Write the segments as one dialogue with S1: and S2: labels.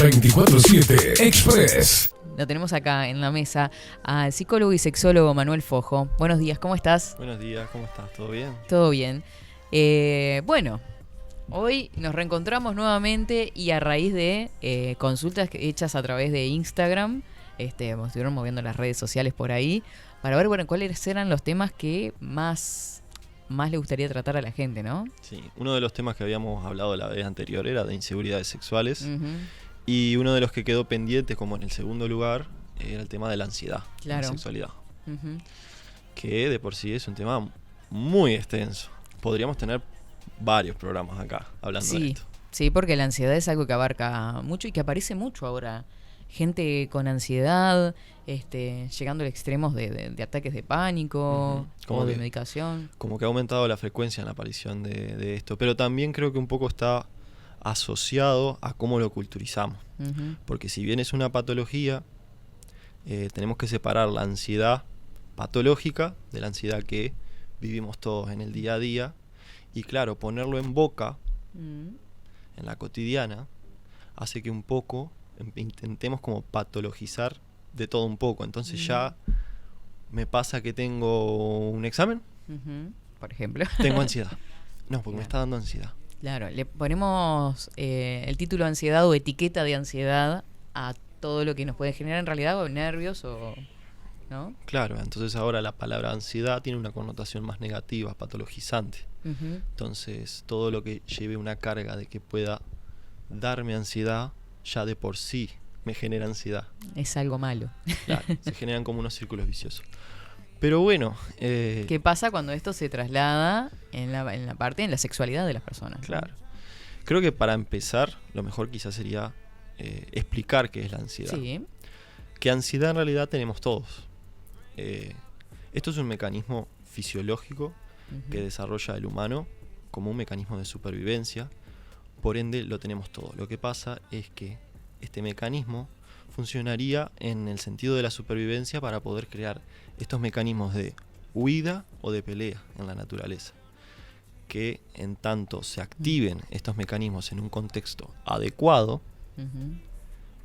S1: 24/7 Express.
S2: Lo tenemos acá en la mesa al psicólogo y sexólogo Manuel Fojo. Buenos días, ¿cómo estás?
S3: Buenos días, ¿cómo estás? ¿Todo bien?
S2: Todo bien. Bueno, hoy nos reencontramos nuevamente y a raíz de consultas hechas a través de Instagram, estuvieron moviendo las redes sociales por ahí para ver, bueno, cuáles eran los temas que más le gustaría tratar a la gente, ¿no?
S3: Sí, uno de los temas que habíamos hablado la vez anterior era de inseguridades sexuales.
S2: Uh-huh.
S3: Y uno de los que quedó pendiente, como en el segundo lugar, era el tema de la ansiedad,
S2: claro,
S3: la sexualidad.
S2: Uh-huh.
S3: Que de por sí es un tema muy extenso. Podríamos tener varios programas acá hablando de esto.
S2: Sí, porque la ansiedad es algo que abarca mucho y que aparece mucho ahora. Gente con ansiedad, llegando a extremos de ataques de pánico, uh-huh, o de medicación.
S3: Como que ha aumentado la frecuencia en la aparición de esto. Pero también creo que un poco está asociado a cómo lo culturizamos. Uh-huh. Porque si bien es una patología, tenemos que separar la ansiedad patológica de la ansiedad que vivimos todos en el día a día. Y claro, ponerlo en boca, uh-huh, en la cotidiana, hace que un poco intentemos como patologizar de todo un poco. Entonces, uh-huh, ya me pasa que tengo un examen,
S2: uh-huh, por ejemplo.
S3: Tengo ansiedad. No, porque me está dando ansiedad.
S2: Claro, le ponemos el título ansiedad o etiqueta de ansiedad a todo lo que nos puede generar en realidad o nervios o... ¿no?
S3: Claro, entonces ahora la palabra ansiedad tiene una connotación más negativa, patologizante. Uh-huh. Entonces todo lo que lleve una carga de que pueda darme ansiedad, ya de por sí me genera ansiedad.
S2: Es algo malo.
S3: Claro, se generan como unos círculos viciosos. Pero bueno...
S2: ¿qué pasa cuando esto se traslada en la sexualidad de las personas?
S3: Claro. Creo que para empezar, lo mejor quizás sería explicar qué es la ansiedad.
S2: Sí.
S3: Que ansiedad en realidad tenemos todos. Esto es un mecanismo fisiológico, uh-huh, que desarrolla el humano como un mecanismo de supervivencia. Por ende, lo tenemos todo. Lo que pasa es que este mecanismo funcionaría en el sentido de la supervivencia para poder crear estos mecanismos de huida o de pelea en la naturaleza. Que en tanto se activen estos mecanismos en un contexto adecuado, uh-huh,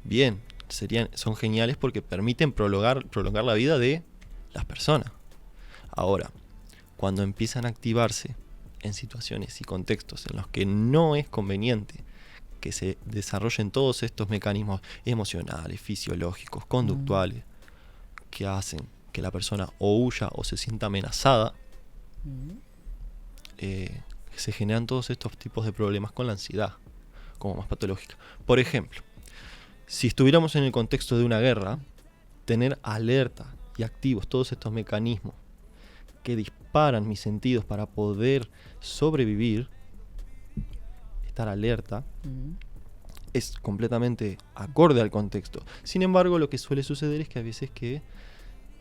S3: bien, son geniales porque permiten prolongar la vida de las personas. Ahora, cuando empiezan a activarse en situaciones y contextos en los que no es conveniente que se desarrollen todos estos mecanismos emocionales, fisiológicos, conductuales, que hacen que la persona o huya o se sienta amenazada, se generan todos estos tipos de problemas con la ansiedad, como más patológica. Por ejemplo, si estuviéramos en el contexto de una guerra, tener alerta y activos todos estos mecanismos que disparan mis sentidos para poder sobrevivir, estar alerta, es completamente acorde al contexto. Sin embargo, lo que suele suceder es que a veces que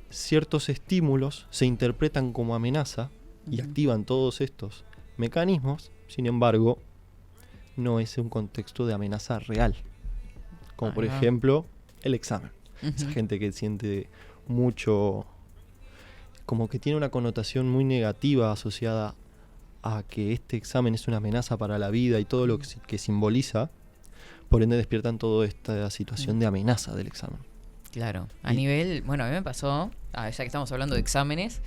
S3: ciertos estímulos se interpretan como amenaza y activan todos estos mecanismos, sin embargo, no es un contexto de amenaza real. Como por ejemplo, el examen. Uh-huh. Esa gente que siente mucho, como que tiene una connotación muy negativa asociada a que este examen es una amenaza para la vida y todo lo que simboliza, por ende despiertan toda esta situación de amenaza del examen.
S2: Claro, a mí me pasó, ya que estamos hablando de exámenes,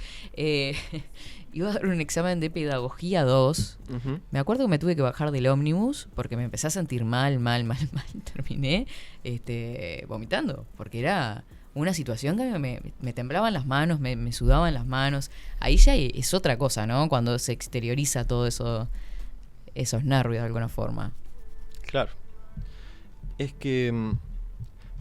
S2: iba a dar un examen de pedagogía 2, uh-huh, me acuerdo que me tuve que bajar del ómnibus porque me empecé a sentir mal, terminé vomitando, porque era una situación que me temblaban las manos, me sudaban las manos, ahí ya es otra cosa, ¿no? Cuando se exterioriza todo eso, esos nervios de alguna forma.
S3: Claro, es que...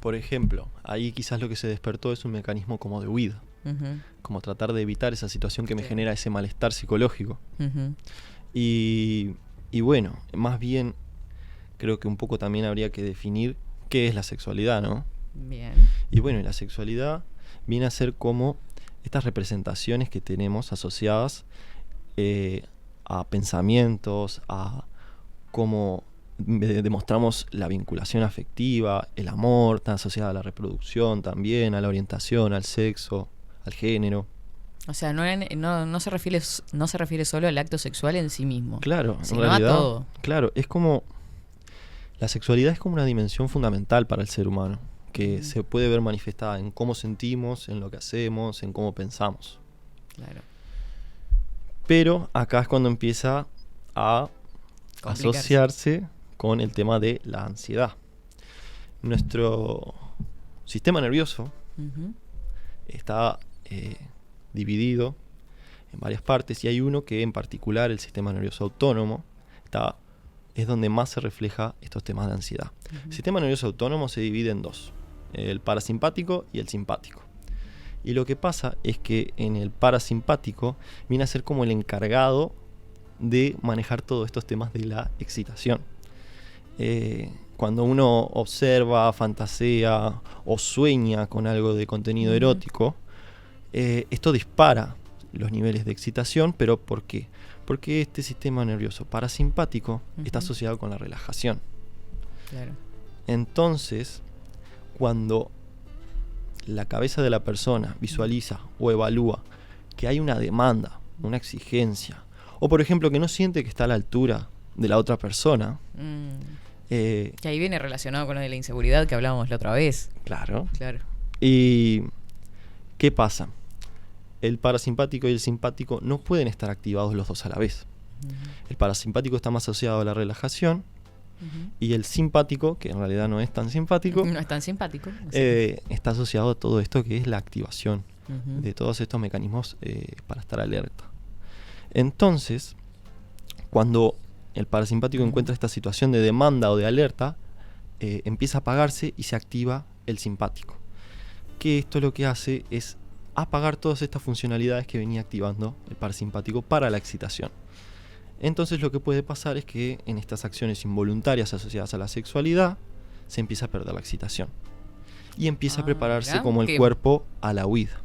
S3: Por ejemplo, ahí quizás lo que se despertó es un mecanismo como de huida, uh-huh, como tratar de evitar esa situación que me genera ese malestar psicológico. Uh-huh. Y bueno, más bien creo que un poco también habría que definir qué es la sexualidad, ¿no?
S2: Bien.
S3: Y bueno, la sexualidad viene a ser como estas representaciones que tenemos asociadas a pensamientos, a cómo demostramos la vinculación afectiva, el amor, está asociada a la reproducción también, a la orientación, al sexo, al género.
S2: O sea, no se refiere solo al acto sexual en sí mismo.
S3: Claro,
S2: sino
S3: en realidad,
S2: a todo.
S3: Claro, es como La sexualidad es como una dimensión fundamental para el ser humano, que se puede ver manifestada en cómo sentimos, en lo que hacemos, en cómo pensamos.
S2: Claro.
S3: Pero acá es cuando empieza a asociarse con el tema de la ansiedad. Nuestro sistema nervioso está dividido en varias partes, y hay uno que en particular, el sistema nervioso autónomo, es donde más se refleja estos temas de ansiedad. El sistema nervioso autónomo se divide en dos, el parasimpático y el simpático. Y lo que pasa es que en el parasimpático viene a ser como el encargado de manejar todos estos temas de la excitación. Cuando uno observa, fantasea o sueña con algo de contenido erótico, esto dispara los niveles de excitación. ¿Pero por qué? Porque este sistema nervioso parasimpático está asociado con la relajación.
S2: Claro.
S3: Entonces, cuando la cabeza de la persona visualiza o evalúa que hay una demanda, una exigencia, o por ejemplo que no siente que está a la altura de la otra persona,
S2: que ahí viene relacionado con lo de la inseguridad que hablábamos la otra vez.
S3: Claro.
S2: Claro.
S3: ¿Y qué pasa? El parasimpático y el simpático no pueden estar activados los dos a la vez. El parasimpático está más asociado a la relajación, y el simpático, que en realidad no es tan simpático,
S2: no es tan simpático,
S3: está asociado a todo esto que es la activación de todos estos mecanismos para estar alerta. Entonces, cuando el parasimpático encuentra esta situación de demanda o de alerta, empieza a apagarse y se activa el simpático. Que esto lo que hace es apagar todas estas funcionalidades que venía activando el parasimpático para la excitación. Entonces lo que puede pasar es que en estas acciones involuntarias asociadas a la sexualidad se empieza a perder la excitación y empieza a prepararse como el cuerpo a la huida.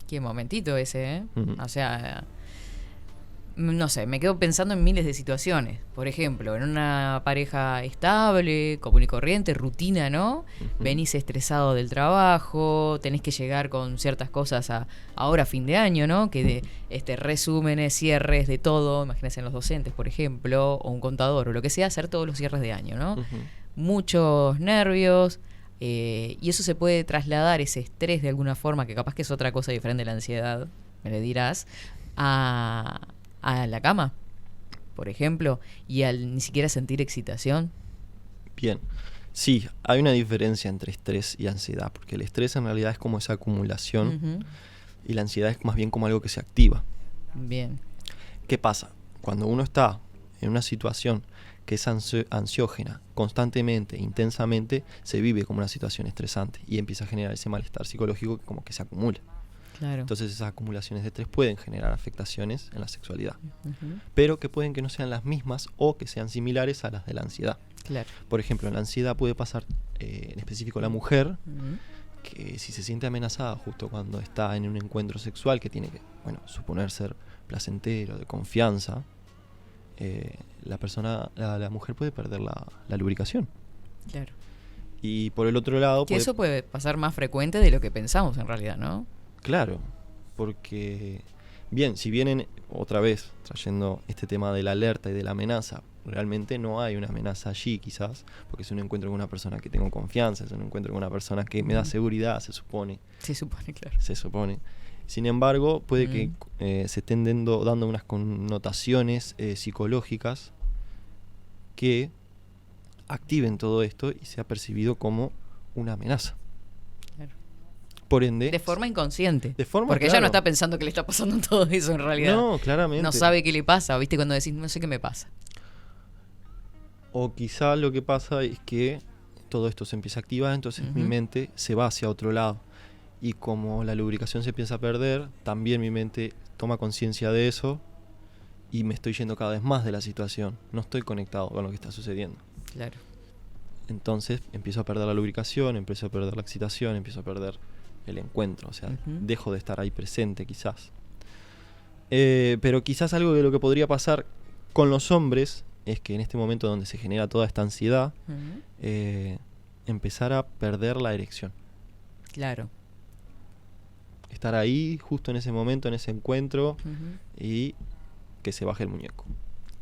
S2: Qué momentito ese, ¿eh? O sea, no sé, me quedo pensando en miles de situaciones. Por ejemplo, en una pareja estable, común y corriente, rutina, ¿no? Venís estresado del trabajo, tenés que llegar con ciertas cosas ahora a fin de año, ¿no? Que resúmenes, cierres de todo, imagínense en los docentes, por ejemplo, o un contador, o lo que sea, hacer todos los cierres de año, ¿no? Muchos nervios, y eso se puede trasladar, ese estrés de alguna forma, que capaz que es otra cosa diferente de la ansiedad, me lo dirás, a la cama, por ejemplo, y al ni siquiera sentir excitación.
S3: Bien, sí, hay una diferencia entre estrés y ansiedad, porque el estrés en realidad es como esa acumulación y la ansiedad es más bien como algo que se activa.
S2: Bien.
S3: ¿Qué pasa? Cuando uno está en una situación que es ansiógena, constantemente, intensamente, se vive como una situación estresante y empieza a generar ese malestar psicológico que como que se acumula.
S2: Claro.
S3: Entonces esas acumulaciones de estrés pueden generar afectaciones en la sexualidad, pero que pueden que no sean las mismas o que sean similares a las de la ansiedad.
S2: Claro.
S3: Por ejemplo, en la ansiedad puede pasar, en específico la mujer, que si se siente amenazada justo cuando está en un encuentro sexual que tiene que, suponer ser placentero, de confianza, la mujer puede perder la lubricación.
S2: Claro.
S3: Y por el otro lado...
S2: Que eso puede pasar más frecuente de lo que pensamos en realidad, ¿no?
S3: Claro, porque, bien, si vienen otra vez trayendo este tema de la alerta y de la amenaza, realmente no hay una amenaza allí quizás, porque es un encuentro con una persona que tengo confianza, es un encuentro con una persona que me da seguridad, se supone.
S2: Se supone, claro.
S3: Se supone. Sin embargo, puede que se estén dando unas connotaciones psicológicas que activen todo esto y sea percibido como una amenaza. Por ende,
S2: de forma inconsciente.
S3: Porque
S2: ella no está pensando que le está pasando todo eso en realidad.
S3: No, claramente.
S2: No sabe qué le pasa, ¿viste? Cuando decís, no sé qué me pasa.
S3: O quizá lo que pasa es que todo esto se empieza a activar, entonces mi mente se va hacia otro lado. Y como la lubricación se empieza a perder, también mi mente toma conciencia de eso y me estoy yendo cada vez más de la situación. No estoy conectado con lo que está sucediendo.
S2: Claro.
S3: Entonces empiezo a perder la lubricación, empiezo a perder la excitación, empiezo a perder el encuentro, o sea, dejo de estar ahí presente quizás. Pero quizás algo de lo que podría pasar con los hombres es que en este momento donde se genera toda esta ansiedad, empezar a perder la erección.
S2: Claro.
S3: Estar ahí justo en ese momento, en ese encuentro, y que se baje el muñeco.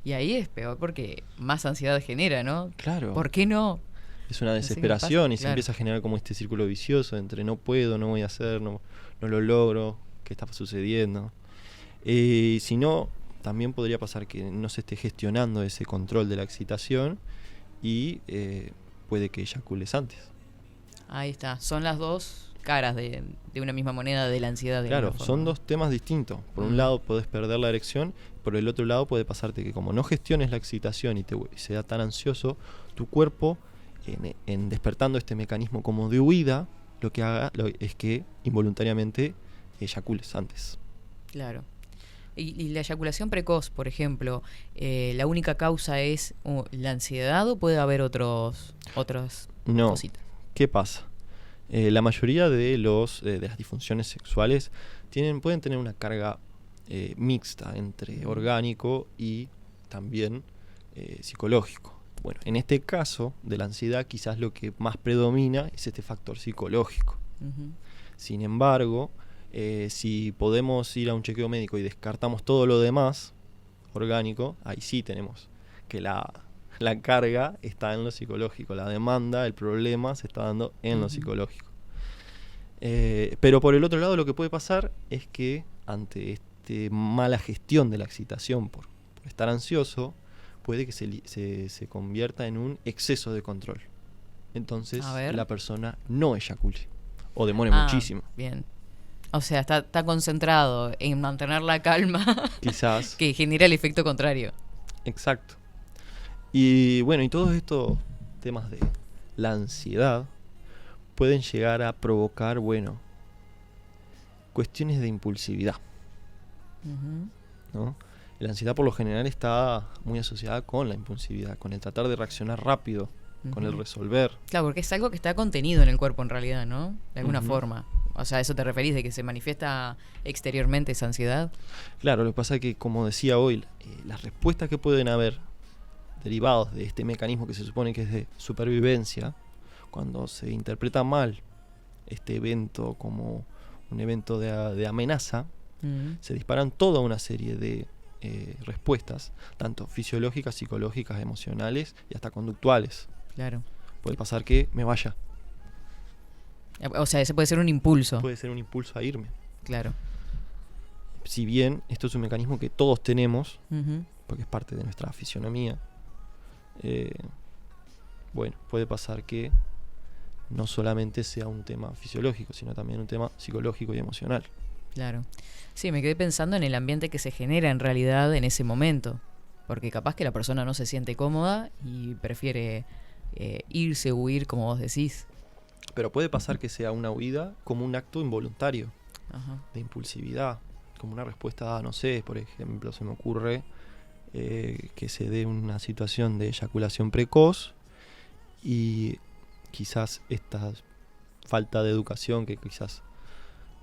S2: Y ahí es peor porque más ansiedad genera, ¿no?
S3: Claro.
S2: ¿Por qué no?
S3: Es una
S2: No sé qué
S3: desesperación
S2: pasa,
S3: y se
S2: claro.
S3: empieza a generar como este círculo vicioso entre no puedo, no voy a hacer, no lo logro, qué está sucediendo. Si no, también podría pasar que no se esté gestionando ese control de la excitación y puede que eyacules antes.
S2: Ahí está. Son las dos caras de una misma moneda de la ansiedad. De
S3: Claro,
S2: alguna
S3: son
S2: forma.
S3: dos temas distintos. Por un lado podés perder la erección, por el otro lado puede pasarte que como no gestiones la excitación y sea tan ansioso, tu cuerpo, en despertando este mecanismo como de huida, lo que haga es que involuntariamente eyacules antes.
S2: Claro. Y la eyaculación precoz, por ejemplo, ¿la única causa es la ansiedad o puede haber otras
S3: No.
S2: cositas?
S3: ¿Qué pasa? La mayoría de las disfunciones sexuales pueden tener una carga mixta entre orgánico y también psicológico. Bueno, en este caso de la ansiedad quizás lo que más predomina es este factor psicológico.
S2: Uh-huh.
S3: Sin embargo, si podemos ir a un chequeo médico y descartamos todo lo demás orgánico, ahí sí tenemos que la carga está en lo psicológico, la demanda, el problema se está dando en lo psicológico. Pero por el otro lado lo que puede pasar es que ante esta mala gestión de la excitación por estar ansioso, puede que se convierta en un exceso de control. Entonces la persona no eyacule o demore muchísimo.
S2: Bien. O sea, está concentrado en mantener la calma.
S3: Quizás.
S2: Que genera el efecto contrario.
S3: Exacto. Y bueno, y todos estos temas de la ansiedad pueden llegar a provocar, bueno, cuestiones de impulsividad. ¿No? La ansiedad por lo general está muy asociada con la impulsividad, con el tratar de reaccionar rápido, con el resolver.
S2: Claro, porque es algo que está contenido en el cuerpo en realidad, ¿no? De alguna forma. O sea, ¿a eso te referís de que se manifiesta exteriormente esa ansiedad?
S3: Claro, lo que pasa es que, como decía hoy, las respuestas que pueden haber derivados de este mecanismo que se supone que es de supervivencia, cuando se interpreta mal este evento como un evento de amenaza, se disparan toda una serie de respuestas, tanto fisiológicas, psicológicas, emocionales y hasta conductuales.
S2: Claro.
S3: Puede pasar que me vaya.
S2: O sea, ese puede ser un impulso.
S3: Puede ser un impulso a irme.
S2: Claro.
S3: Si bien esto es un mecanismo que todos tenemos, porque es parte de nuestra fisionomía, bueno, puede pasar que no solamente sea un tema fisiológico, sino también un tema psicológico y emocional.
S2: Claro. Sí, me quedé pensando en el ambiente que se genera en realidad en ese momento. Porque capaz que la persona no se siente cómoda y prefiere irse o huir, como vos decís.
S3: Pero puede pasar que sea una huida como un acto involuntario,
S2: de
S3: impulsividad, como una respuesta, no sé, por ejemplo, se me ocurre que se dé una situación de eyaculación precoz y quizás esta falta de educación que quizás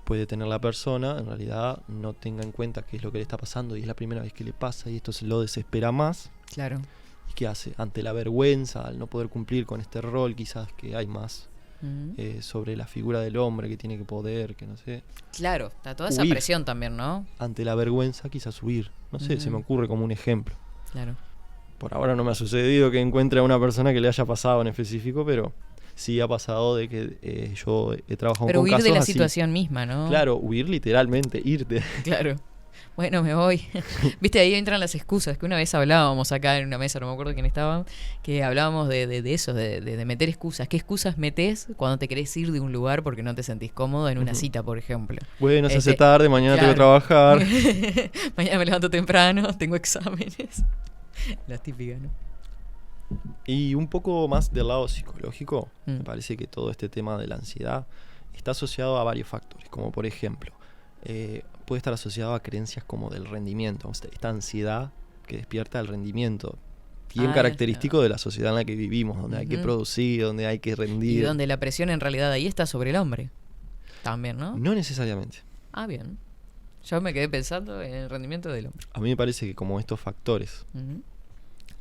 S3: puede tener la persona, en realidad no tenga en cuenta qué es lo que le está pasando y es la primera vez que le pasa y esto se lo desespera más.
S2: Claro.
S3: ¿Y qué hace? Ante la vergüenza, al no poder cumplir con este rol quizás que hay más sobre la figura del hombre que tiene que poder, que no sé.
S2: Claro, está toda esa presión también, ¿no?
S3: Ante la vergüenza quizás huir. No sé, se me ocurre como un ejemplo.
S2: Claro.
S3: Por ahora no me ha sucedido que encuentre a una persona que le haya pasado en específico, pero sí ha pasado de que yo he trabajado
S2: pero
S3: con casos así.
S2: Pero huir de la situación misma, ¿no?
S3: Claro, huir literalmente, irte.
S2: Claro. Bueno, me voy. Viste, ahí entran las excusas, que una vez hablábamos acá en una mesa, no me acuerdo quién estaba, que hablábamos de eso, de meter excusas. ¿Qué excusas metés cuando te querés ir de un lugar porque no te sentís cómodo en una cita, por ejemplo?
S3: Bueno, se hace tarde, mañana tengo que trabajar.
S2: Mañana me levanto temprano, tengo exámenes. Las típicas, ¿no?
S3: Y un poco más del lado psicológico, me parece que todo este tema de la ansiedad está asociado a varios factores, como por ejemplo, puede estar asociado a creencias como del rendimiento, esta ansiedad que despierta el rendimiento, bien característico de la sociedad en la que vivimos, donde hay que producir, donde hay que rendir.
S2: Y donde la presión en realidad ahí está sobre el hombre, también, ¿no?
S3: No necesariamente.
S2: Ah, bien. Yo me quedé pensando en el rendimiento del hombre.
S3: A mí me parece que como estos factores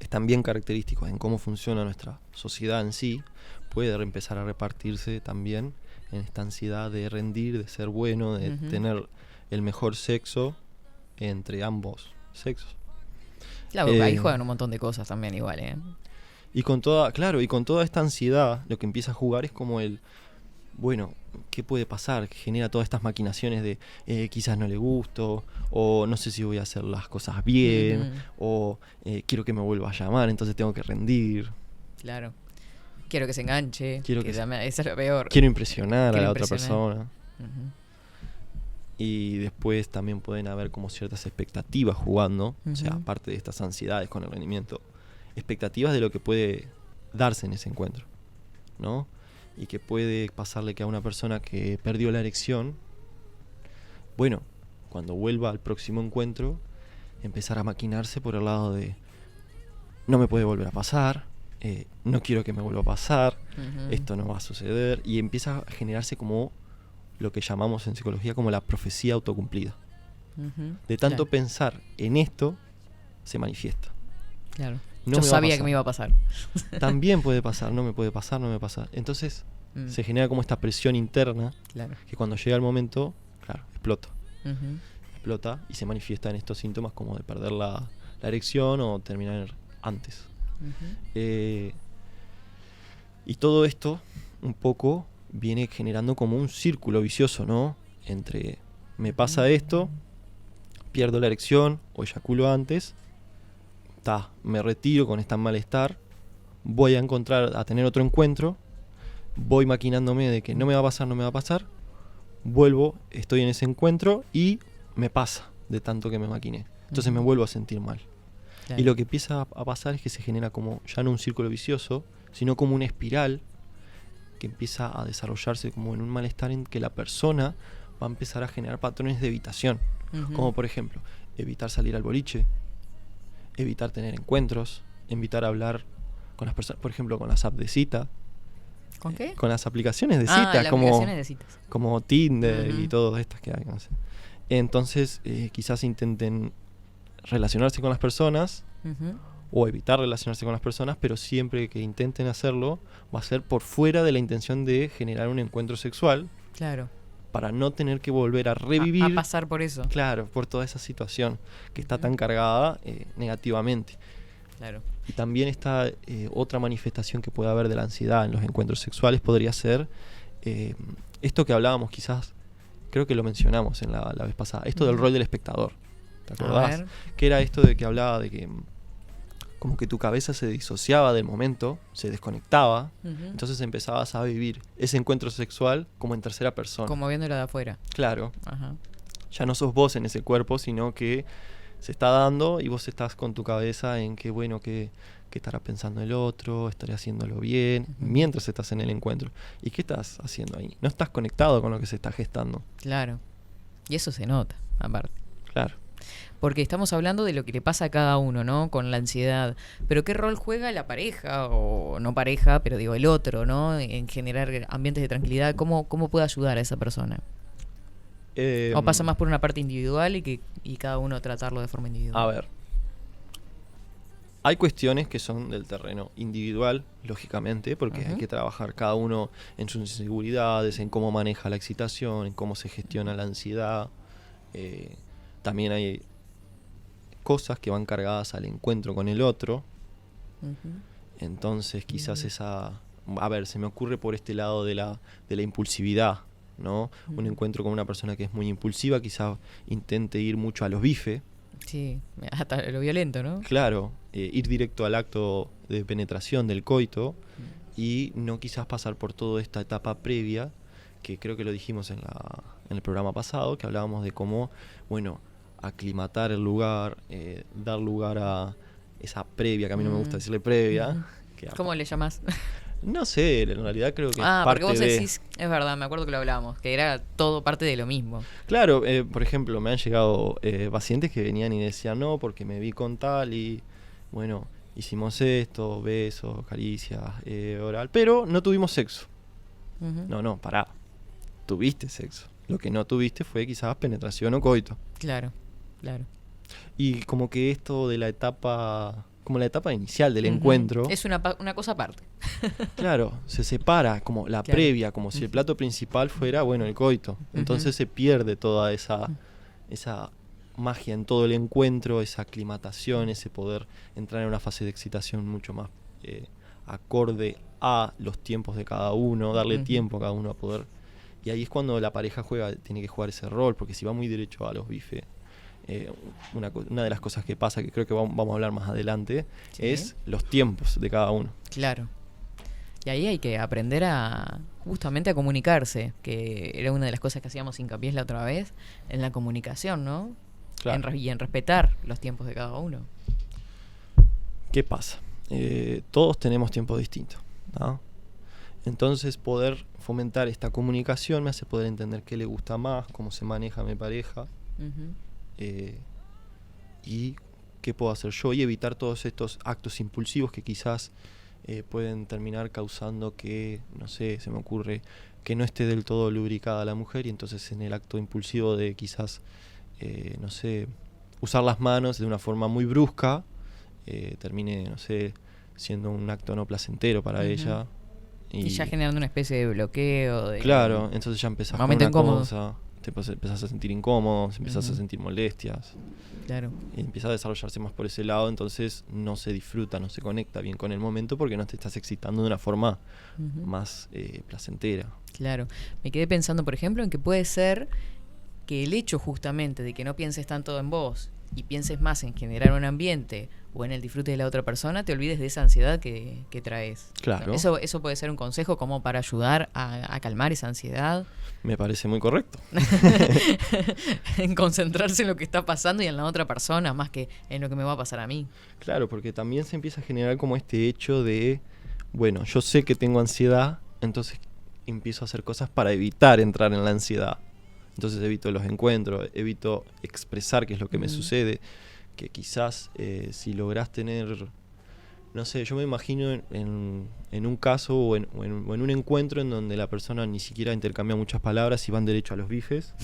S3: están bien característicos en cómo funciona nuestra sociedad en sí, puede empezar a repartirse también en esta ansiedad de rendir, de ser bueno, de tener el mejor sexo entre ambos sexos.
S2: Claro, ahí juegan un montón de cosas también igual, ¿eh?
S3: Y con toda esta ansiedad, lo que empieza a jugar es como bueno, ¿qué puede pasar? Que genera todas estas maquinaciones de quizás no le gusto, o no sé si voy a hacer las cosas bien, o quiero que me vuelva a llamar, entonces tengo que rendir.
S2: Claro. Quiero que se enganche. Esa es lo peor.
S3: Quiero impresionar a la otra persona.
S2: Uh-huh.
S3: Y después también pueden haber como ciertas expectativas jugando, o sea, aparte de estas ansiedades con el rendimiento, expectativas de lo que puede darse en ese encuentro, ¿no? Y que puede pasarle que a una persona que perdió la erección, bueno, cuando vuelva al próximo encuentro, empezar a maquinarse por el lado de no me puede volver a pasar, no quiero que me vuelva a pasar, esto no va a suceder, y empieza a generarse como lo que llamamos en psicología como la profecía autocumplida. De tanto pensar en esto, se manifiesta.
S2: Claro. Yo sabía que me iba a pasar.
S3: También puede pasar, no me puede pasar, no me pasa. Entonces se genera como esta presión interna que cuando llega el momento, claro, explota. Explota y se manifiesta en estos síntomas como de perder la erección o terminar antes. Y todo esto un poco viene generando como un círculo vicioso, ¿no? Entre me pasa esto, pierdo la erección o eyaculo antes, me retiro con este malestar, voy a tener otro encuentro, voy maquinándome de que no me va a pasar, vuelvo, estoy en ese encuentro y me pasa de tanto que me maquiné. Entonces me vuelvo a sentir mal. Claro. Y lo que empieza a pasar es que se genera como ya no un círculo vicioso, sino como una espiral que empieza a desarrollarse como en un malestar en que la persona va a empezar a generar patrones de evitación. Como por ejemplo, evitar salir al boliche, evitar tener encuentros, evitar hablar con las personas, por ejemplo, con las apps de cita.
S2: ¿Con qué?
S3: Con las aplicaciones de citas,
S2: aplicaciones de citas.
S3: Como Tinder y todas estas que hay, no sé. Entonces, quizás intenten relacionarse con las personas o evitar relacionarse con las personas, pero siempre que intenten hacerlo va a ser por fuera de la intención de generar un encuentro sexual.
S2: Claro.
S3: Para no tener que volver a revivir.
S2: A pasar por eso.
S3: Claro, por toda esa situación que está tan cargada negativamente.
S2: Claro.
S3: Y también está otra manifestación que puede haber de la ansiedad en los encuentros sexuales podría ser esto que hablábamos quizás, creo que lo mencionamos en la vez pasada, esto del rol del espectador. ¿Te acordás? Que era esto de que hablaba de que como que tu cabeza se disociaba del momento, se desconectaba, entonces empezabas a vivir ese encuentro sexual como en tercera persona.
S2: Como viéndolo de afuera.
S3: Claro. Ya no sos vos en ese cuerpo, sino que se está dando y vos estás con tu cabeza en que, bueno, que estará pensando el otro, estaré haciéndolo bien, mientras estás en el encuentro. ¿Y qué estás haciendo ahí? No estás conectado con lo que se está gestando.
S2: Claro. Y eso se nota, aparte.
S3: Claro.
S2: Porque estamos hablando de lo que le pasa a cada uno, ¿no? Con la ansiedad. Pero ¿qué rol juega la pareja, o no pareja, pero digo el otro, ¿no? En generar ambientes de tranquilidad. ¿Cómo puede ayudar a esa persona? ¿O pasa más por una parte individual y cada uno tratarlo de forma individual?
S3: A ver. Hay cuestiones que son del terreno individual, lógicamente, porque hay que trabajar cada uno en sus inseguridades, en cómo maneja la excitación, en cómo se gestiona la ansiedad. También hay cosas que van cargadas al encuentro con el otro. Entonces quizás se me ocurre por este lado de la impulsividad, ¿no? Un encuentro con una persona que es muy impulsiva, quizás intente ir mucho a los bifes.
S2: Sí, hasta lo violento, ¿no?
S3: Claro, ir directo al acto de penetración del coito y no quizás pasar por toda esta etapa previa, que creo que lo dijimos en el programa pasado, que hablábamos de cómo, bueno, aclimatar el lugar, dar lugar a esa previa, que a mí no me gusta decirle previa.
S2: ¿Cómo le llamás?
S3: No sé, en realidad creo que es
S2: parte porque vos decís, es verdad, me acuerdo que lo hablábamos, que era todo parte de lo mismo.
S3: Claro, por ejemplo, me han llegado pacientes que venían y decían, no, porque me vi con tal y, bueno, hicimos esto, besos, caricias, oral, pero no tuvimos sexo. No, pará, tuviste sexo. Lo que no tuviste fue quizás penetración o coito.
S2: Claro.
S3: Y como que esto de la etapa, como la etapa inicial del encuentro,
S2: es una cosa aparte.
S3: Claro, se separa como la previa, como si el plato principal fuera, bueno, el coito. Entonces se pierde toda esa magia en todo el encuentro, esa aclimatación, ese poder entrar en una fase de excitación mucho más acorde a los tiempos de cada uno, darle tiempo a cada uno a poder. Y ahí es cuando la pareja tiene que jugar ese rol, porque si va muy derecho a los bifes, una de las cosas que pasa, que creo que vamos a hablar más adelante, es los tiempos de cada uno.
S2: Claro. Y ahí hay que aprender justamente a comunicarse, que era una de las cosas que hacíamos hincapié la otra vez, en la comunicación, ¿no?
S3: Claro.
S2: Y en respetar los tiempos de cada uno.
S3: ¿Qué pasa? Todos tenemos tiempos distintos, ¿no? Entonces poder fomentar esta comunicación me hace poder entender qué le gusta más, cómo se maneja mi pareja, y qué puedo hacer yo, y evitar todos estos actos impulsivos que quizás pueden terminar causando que, no sé, se me ocurre que no esté del todo lubricada la mujer, y entonces en el acto impulsivo de quizás, no sé, usar las manos de una forma muy brusca, termine, no sé, siendo un acto no placentero para ella.
S2: Y ya generando una especie de bloqueo.
S3: Claro, entonces ya empezás con una
S2: incómodo.
S3: cosa, te empezás a sentir incómodo, empezás a sentir molestias.
S2: Claro.
S3: Y empieza a desarrollarse más por ese lado, entonces no se disfruta, no se conecta bien con el momento porque no te estás excitando de una forma más placentera.
S2: Claro. Me quedé pensando, por ejemplo, en que puede ser que el hecho justamente de que no pienses tanto en vos y pienses más en generar un ambiente o en el disfrute de la otra persona, te olvides de esa ansiedad que traes.
S3: Claro.
S2: Eso puede ser un consejo como para ayudar a calmar esa ansiedad.
S3: Me parece muy correcto.
S2: En concentrarse en lo que está pasando y en la otra persona más que en lo que me va a pasar a mí.
S3: Claro, porque también se empieza a generar como este hecho de, bueno, yo sé que tengo ansiedad, entonces empiezo a hacer cosas para evitar entrar en la ansiedad. Entonces evito los encuentros, evito expresar qué es lo que me sucede, que quizás si lográs tener, no sé, yo me imagino en un caso o en un encuentro en donde la persona ni siquiera intercambia muchas palabras y van derecho a los bifes.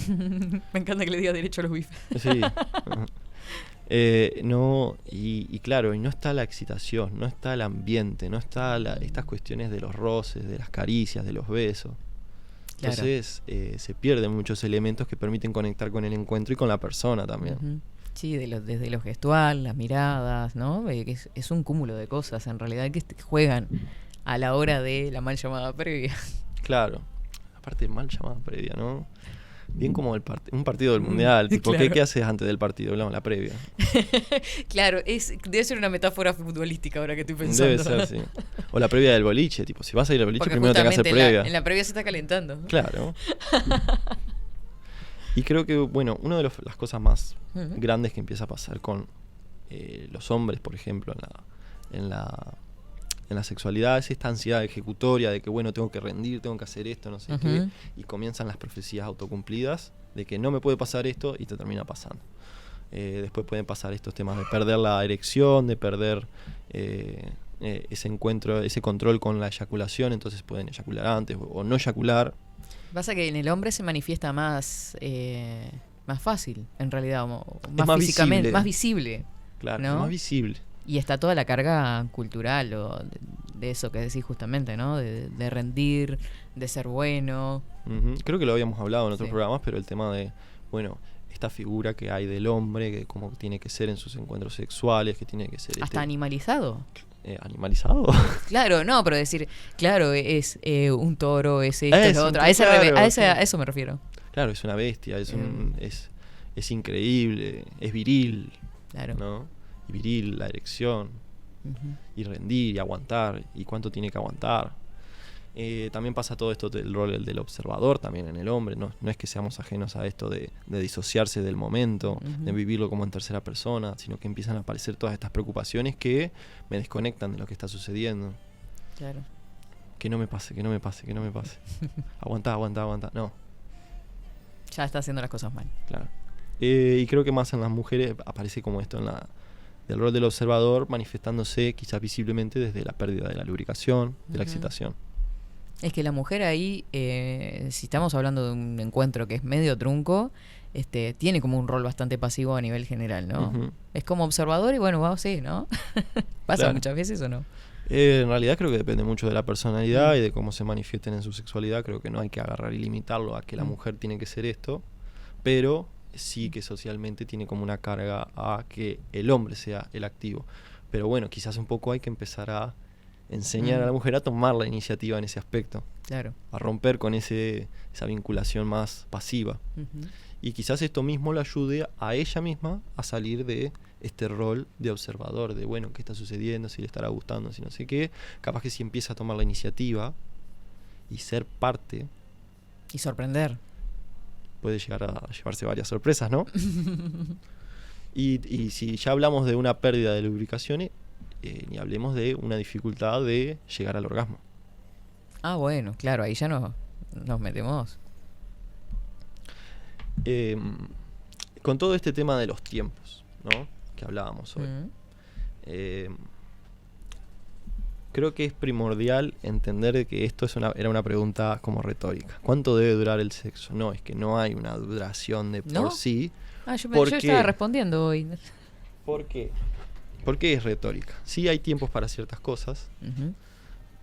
S2: Me encanta que le diga derecho a los bifes.
S3: Sí. No, y claro, y no está la excitación, no está el ambiente, no está estas cuestiones de los roces, de las caricias, de los besos. Entonces se pierden muchos elementos que permiten conectar con el encuentro y con la persona también.
S2: Sí, desde lo gestual, las miradas, ¿no? Es un cúmulo de cosas en realidad que juegan a la hora de la mal llamada previa.
S3: Claro, aparte mal llamada previa, ¿no? Bien como un partido del mundial, tipo,
S2: claro.
S3: ¿qué haces antes del partido? No, la previa.
S2: Claro, debe ser una metáfora futbolística ahora que estoy pensando.
S3: Debe ser, sí. O la previa del boliche, tipo, si vas a ir al boliche,
S2: porque
S3: primero tenés que hacer previa.
S2: En la previa se está calentando.
S3: Claro. Y creo que, bueno, una de las cosas más grandes que empieza a pasar con los hombres, por ejemplo, en la sexualidad, es esta ansiedad ejecutoria de que, bueno, tengo que rendir, tengo que hacer esto, no sé qué, y comienzan las profecías autocumplidas de que no me puede pasar esto y te termina pasando. Después pueden pasar estos temas de perder la erección, de perder ese encuentro, ese control con la eyaculación, entonces pueden eyacular antes o no eyacular.
S2: Pasa que en el hombre se manifiesta más fácil, en realidad,
S3: más
S2: físicamente,
S3: visible.
S2: Más visible.
S3: Claro,
S2: ¿no?
S3: más visible.
S2: Y está toda la carga cultural o de eso que decís justamente, ¿no? De rendir, de ser bueno.
S3: Creo que lo habíamos hablado en otros programas, pero el tema de, bueno, esta figura que hay del hombre, que como tiene que ser en sus encuentros sexuales, que tiene que ser...
S2: Hasta animalizado.
S3: ¿Animalizado?
S2: Claro, no, pero decir, claro, es un toro, es esto, es lo otro. A eso me refiero.
S3: Claro, es una bestia, es increíble, es viril,
S2: claro.
S3: ¿no? Y viril, la erección, y rendir, y aguantar, y cuánto tiene que aguantar. También pasa todo esto del rol del observador también en el hombre, no es que seamos ajenos a esto de disociarse del momento, de vivirlo como en tercera persona, sino que empiezan a aparecer todas estas preocupaciones que me desconectan de lo que está sucediendo.
S2: Claro.
S3: Que no me pase. Aguantá, no.
S2: Ya está haciendo las cosas mal.
S3: Claro. Y creo que más en las mujeres aparece como esto del rol del observador, manifestándose quizás visiblemente desde la pérdida de la lubricación, de la excitación.
S2: Es que la mujer ahí, si estamos hablando de un encuentro que es medio trunco, tiene como un rol bastante pasivo a nivel general, ¿no? Es como observador y bueno, vamos, sí, ¿no? ¿Pasa muchas veces o no?
S3: En realidad creo que depende mucho de la personalidad y de cómo se manifiesten en su sexualidad. Creo que no hay que agarrar y limitarlo a que la mujer tiene que ser esto, pero sí que socialmente tiene como una carga a que el hombre sea el activo. Pero bueno, quizás un poco hay que empezar a enseñar a la mujer a tomar la iniciativa en ese aspecto.
S2: Claro.
S3: A romper con esa vinculación más pasiva. Y quizás esto mismo le ayude a ella misma a salir de este rol de observador, de bueno, qué está sucediendo, si le estará gustando, si no sé qué. Capaz que si empieza a tomar la iniciativa y ser parte,
S2: Y sorprender.
S3: puede llegar a llevarse varias sorpresas, ¿no? Y si ya hablamos de una pérdida de lubricación, ni hablemos de una dificultad de llegar al orgasmo.
S2: Ah, bueno, claro, ahí ya nos metemos.
S3: Con todo este tema de los tiempos, ¿no? Que hablábamos hoy. Creo que es primordial entender que esto era una pregunta como retórica. ¿Cuánto debe durar el sexo? No, es que no hay una duración de por sí.
S2: Ah, yo estaba respondiendo hoy.
S3: ¿Por qué? ¿Por qué es retórica? Sí hay tiempos para ciertas cosas,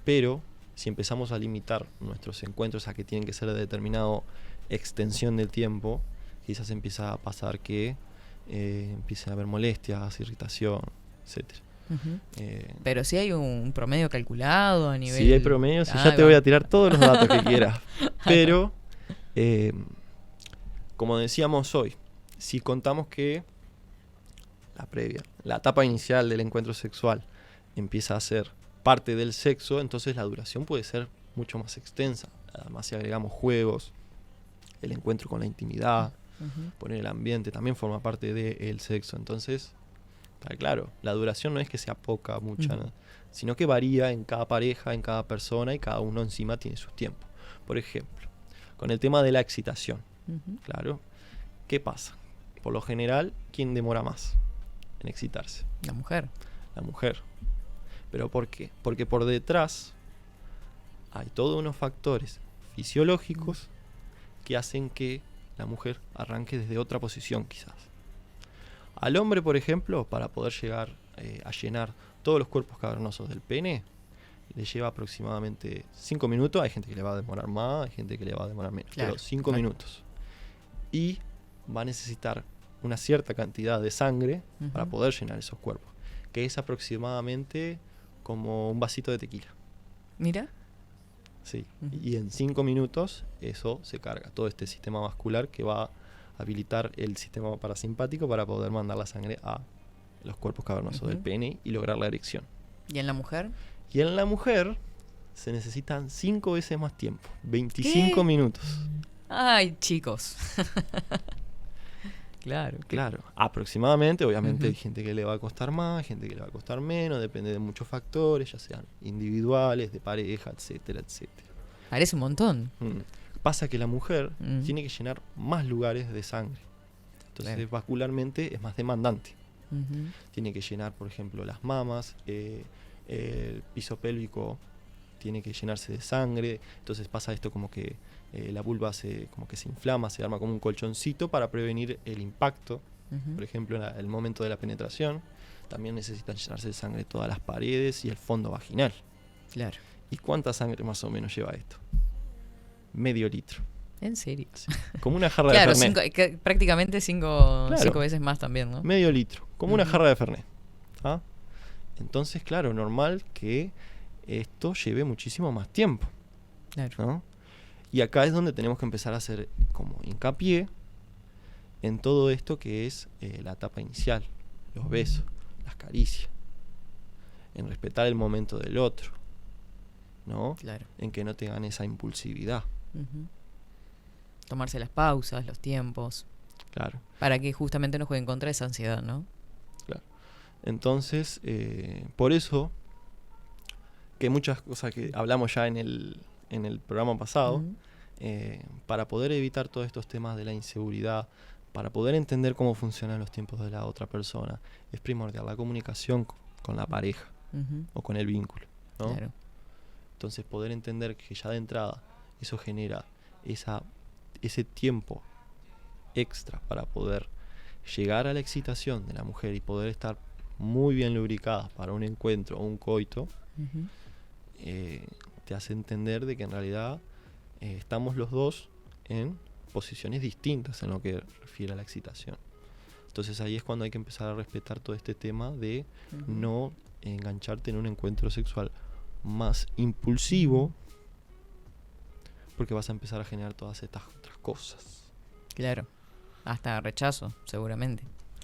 S3: pero si empezamos a limitar nuestros encuentros a que tienen que ser de determinada extensión del tiempo, quizás empieza a pasar que empiecen a haber molestias, irritación, etcétera.
S2: Pero sí hay un promedio calculado a nivel...
S3: Sí hay promedios y ya te voy a tirar todos los datos que quieras. Pero, como decíamos hoy, si contamos que la etapa inicial del encuentro sexual empieza a ser parte del sexo, entonces la duración puede ser mucho más extensa. Además, si agregamos juegos, el encuentro con la intimidad, poner el ambiente, también forma parte del sexo. Entonces, claro, la duración no es que sea poca, mucha, ¿no? Sino que varía en cada pareja, en cada persona, y cada uno encima tiene sus tiempos. Por ejemplo, con el tema de la excitación, claro, ¿qué pasa? Por lo general, ¿quién demora más en excitarse?
S2: La mujer.
S3: La mujer. ¿Pero por qué? Porque por detrás hay todos unos factores fisiológicos que hacen que la mujer arranque desde otra posición quizás. Al hombre, por ejemplo, para poder llegar a llenar todos los cuerpos cavernosos del pene, le lleva aproximadamente 5 minutos. Hay gente que le va a demorar más, hay gente que le va a demorar menos,
S2: claro,
S3: pero 5 minutos. Y va a necesitar una cierta cantidad de sangre para poder llenar esos cuerpos, que es aproximadamente como un vasito de tequila.
S2: Mira.
S3: Sí, y en 5 minutos eso se carga, todo este sistema vascular que va a habilitar el sistema parasimpático para poder mandar la sangre a los cuerpos cavernosos del pene y lograr la erección.
S2: ¿Y en la mujer?
S3: Y en la mujer se necesitan 5 veces más tiempo, 25 minutos.
S2: Ay, chicos. Claro.
S3: Aproximadamente, obviamente hay gente que le va a costar más, gente que le va a costar menos, depende de muchos factores, ya sean individuales, de pareja, etcétera, etcétera.
S2: Parece un montón.
S3: Pasa que la mujer tiene que llenar más lugares de sangre. Entonces, vascularmente es más demandante. Tiene que llenar, por ejemplo, las mamas, el piso pélvico tiene que llenarse de sangre. Entonces pasa esto como que la vulva como que se inflama, se arma como un colchoncito para prevenir el impacto. Por ejemplo, en el momento de la penetración también necesitan llenarse de sangre todas las paredes y el fondo vaginal.
S2: Claro.
S3: ¿Y cuánta sangre más o menos lleva esto? Medio litro.
S2: ¿En serio?
S3: Sí. Como una jarra de
S2: Fernet. Prácticamente 5 veces más también, ¿no?
S3: Medio litro, como una jarra de Fernet. ¿Ah? Entonces, claro, normal que esto lleve muchísimo más tiempo.
S2: Claro.
S3: ¿No? Y acá es donde tenemos que empezar a hacer como hincapié en todo esto que es la etapa inicial, los besos, las caricias, en respetar el momento del otro, ¿no?
S2: Claro.
S3: En que no tengan esa impulsividad.
S2: Tomarse las pausas, los tiempos.
S3: Claro.
S2: Para que justamente no jueguen contra esa ansiedad, ¿no?
S3: Claro. Entonces, por eso, que muchas cosas que hablamos ya en el programa pasado, para poder evitar todos estos temas de la inseguridad, para poder entender cómo funcionan los tiempos de la otra persona, es primordial la comunicación con la pareja o con el vínculo, ¿no?
S2: Claro.
S3: Entonces poder entender que ya de entrada eso genera ese tiempo extra para poder llegar a la excitación de la mujer y poder estar muy bien lubricadas para un encuentro o un coito, te hace entender de que en realidad estamos los dos en posiciones distintas en lo que refiere a la excitación. Entonces ahí es cuando hay que empezar a respetar todo este tema de no engancharte en un encuentro sexual más impulsivo, porque vas a empezar a generar todas estas otras cosas.
S2: Claro, hasta rechazo, seguramente.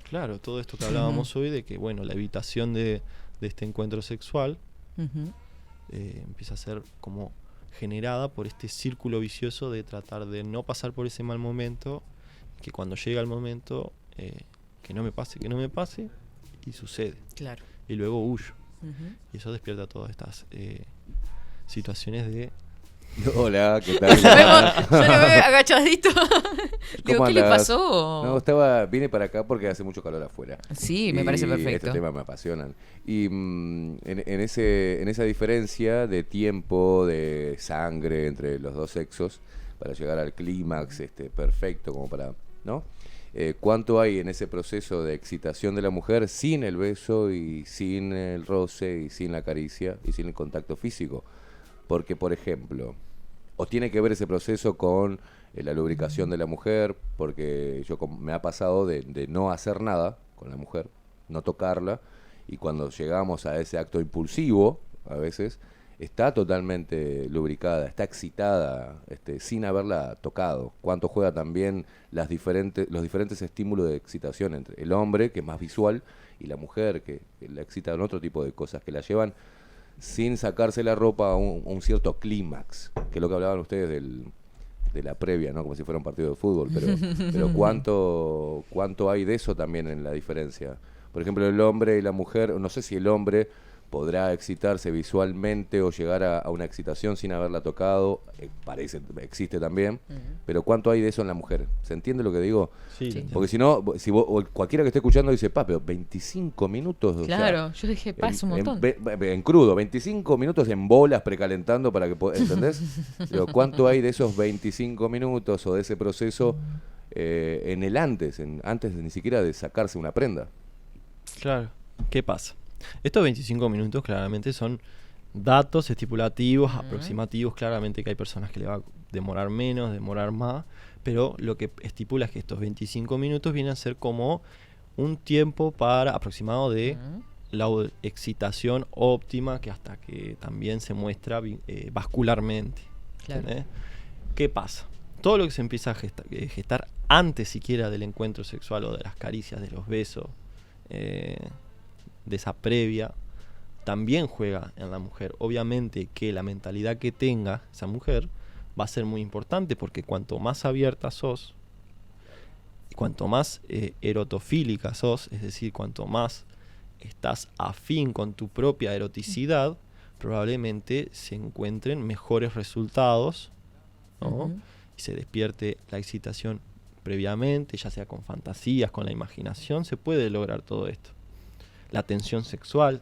S3: Claro, todo esto que hablábamos hoy de que, bueno, la evitación de este encuentro sexual empieza a ser como generada por este círculo vicioso de tratar de no pasar por ese mal momento, que cuando llega el momento, que no me pase, y sucede.
S2: Claro.
S3: Y luego huyo. Y eso despierta todas estas situaciones de...
S1: Hola, ¿qué tal?
S2: Yo lo veo agachadito. Digo, ¿qué le pasó?
S1: No, vine para acá porque hace mucho calor afuera.
S2: Sí, me parece perfecto.
S1: Estos temas me apasionan. Y en esa diferencia de tiempo, de sangre entre los dos sexos, para llegar al clímax perfecto, como para... ¿no? ¿Cuánto hay en ese proceso de excitación de la mujer sin el beso y sin el roce y sin la caricia y sin el contacto físico? Porque, por ejemplo, o tiene que ver ese proceso con la lubricación de la mujer, porque me ha pasado de no hacer nada con la mujer, no tocarla, y cuando llegamos a ese acto impulsivo, a veces, está totalmente lubricada, está excitada, sin haberla tocado. Cuánto juega también los diferentes estímulos de excitación entre el hombre, que es más visual, y la mujer, que la excita en otro tipo de cosas, que la llevan sin sacarse la ropa a un cierto clímax, que es lo que hablaban ustedes de la previa, ¿no? Como si fuera un partido de fútbol, pero cuánto hay de eso también en la diferencia. Por ejemplo, el hombre y la mujer, no sé si el hombre podrá excitarse visualmente o llegar a una excitación sin haberla tocado, existe también, pero ¿cuánto hay de eso en la mujer? ¿Se entiende lo que digo?
S3: Sí.
S1: Porque si no, cualquiera que esté escuchando dice, pero 25 minutos...
S2: Claro, yo dije, pasa un montón.
S1: En crudo, 25 minutos en bolas precalentando para que... ¿Entendés? Pero ¿cuánto hay de esos 25 minutos o de ese proceso en el antes de ni siquiera de sacarse una prenda?
S3: Claro. ¿Qué pasa? Estos 25 minutos claramente son datos estipulativos, aproximativos. Claramente que hay personas que le va a demorar menos, demorar más, pero lo que estipula es que estos 25 minutos vienen a ser como un tiempo aproximado de la excitación óptima, que hasta que también se muestra vascularmente.
S2: Claro.
S3: ¿Qué pasa? Todo lo que se empieza a gestar antes siquiera del encuentro sexual o de las caricias, de los besos, de esa previa, también juega en la mujer. Obviamente que la mentalidad que tenga esa mujer va a ser muy importante, porque cuanto más abierta sos, y cuanto más erotofílica sos, es decir, cuanto más estás afín con tu propia eroticidad, probablemente se encuentren mejores resultados, ¿no? Y se despierte la excitación previamente, ya sea con fantasías, con la imaginación, se puede lograr todo esto. La tensión sexual.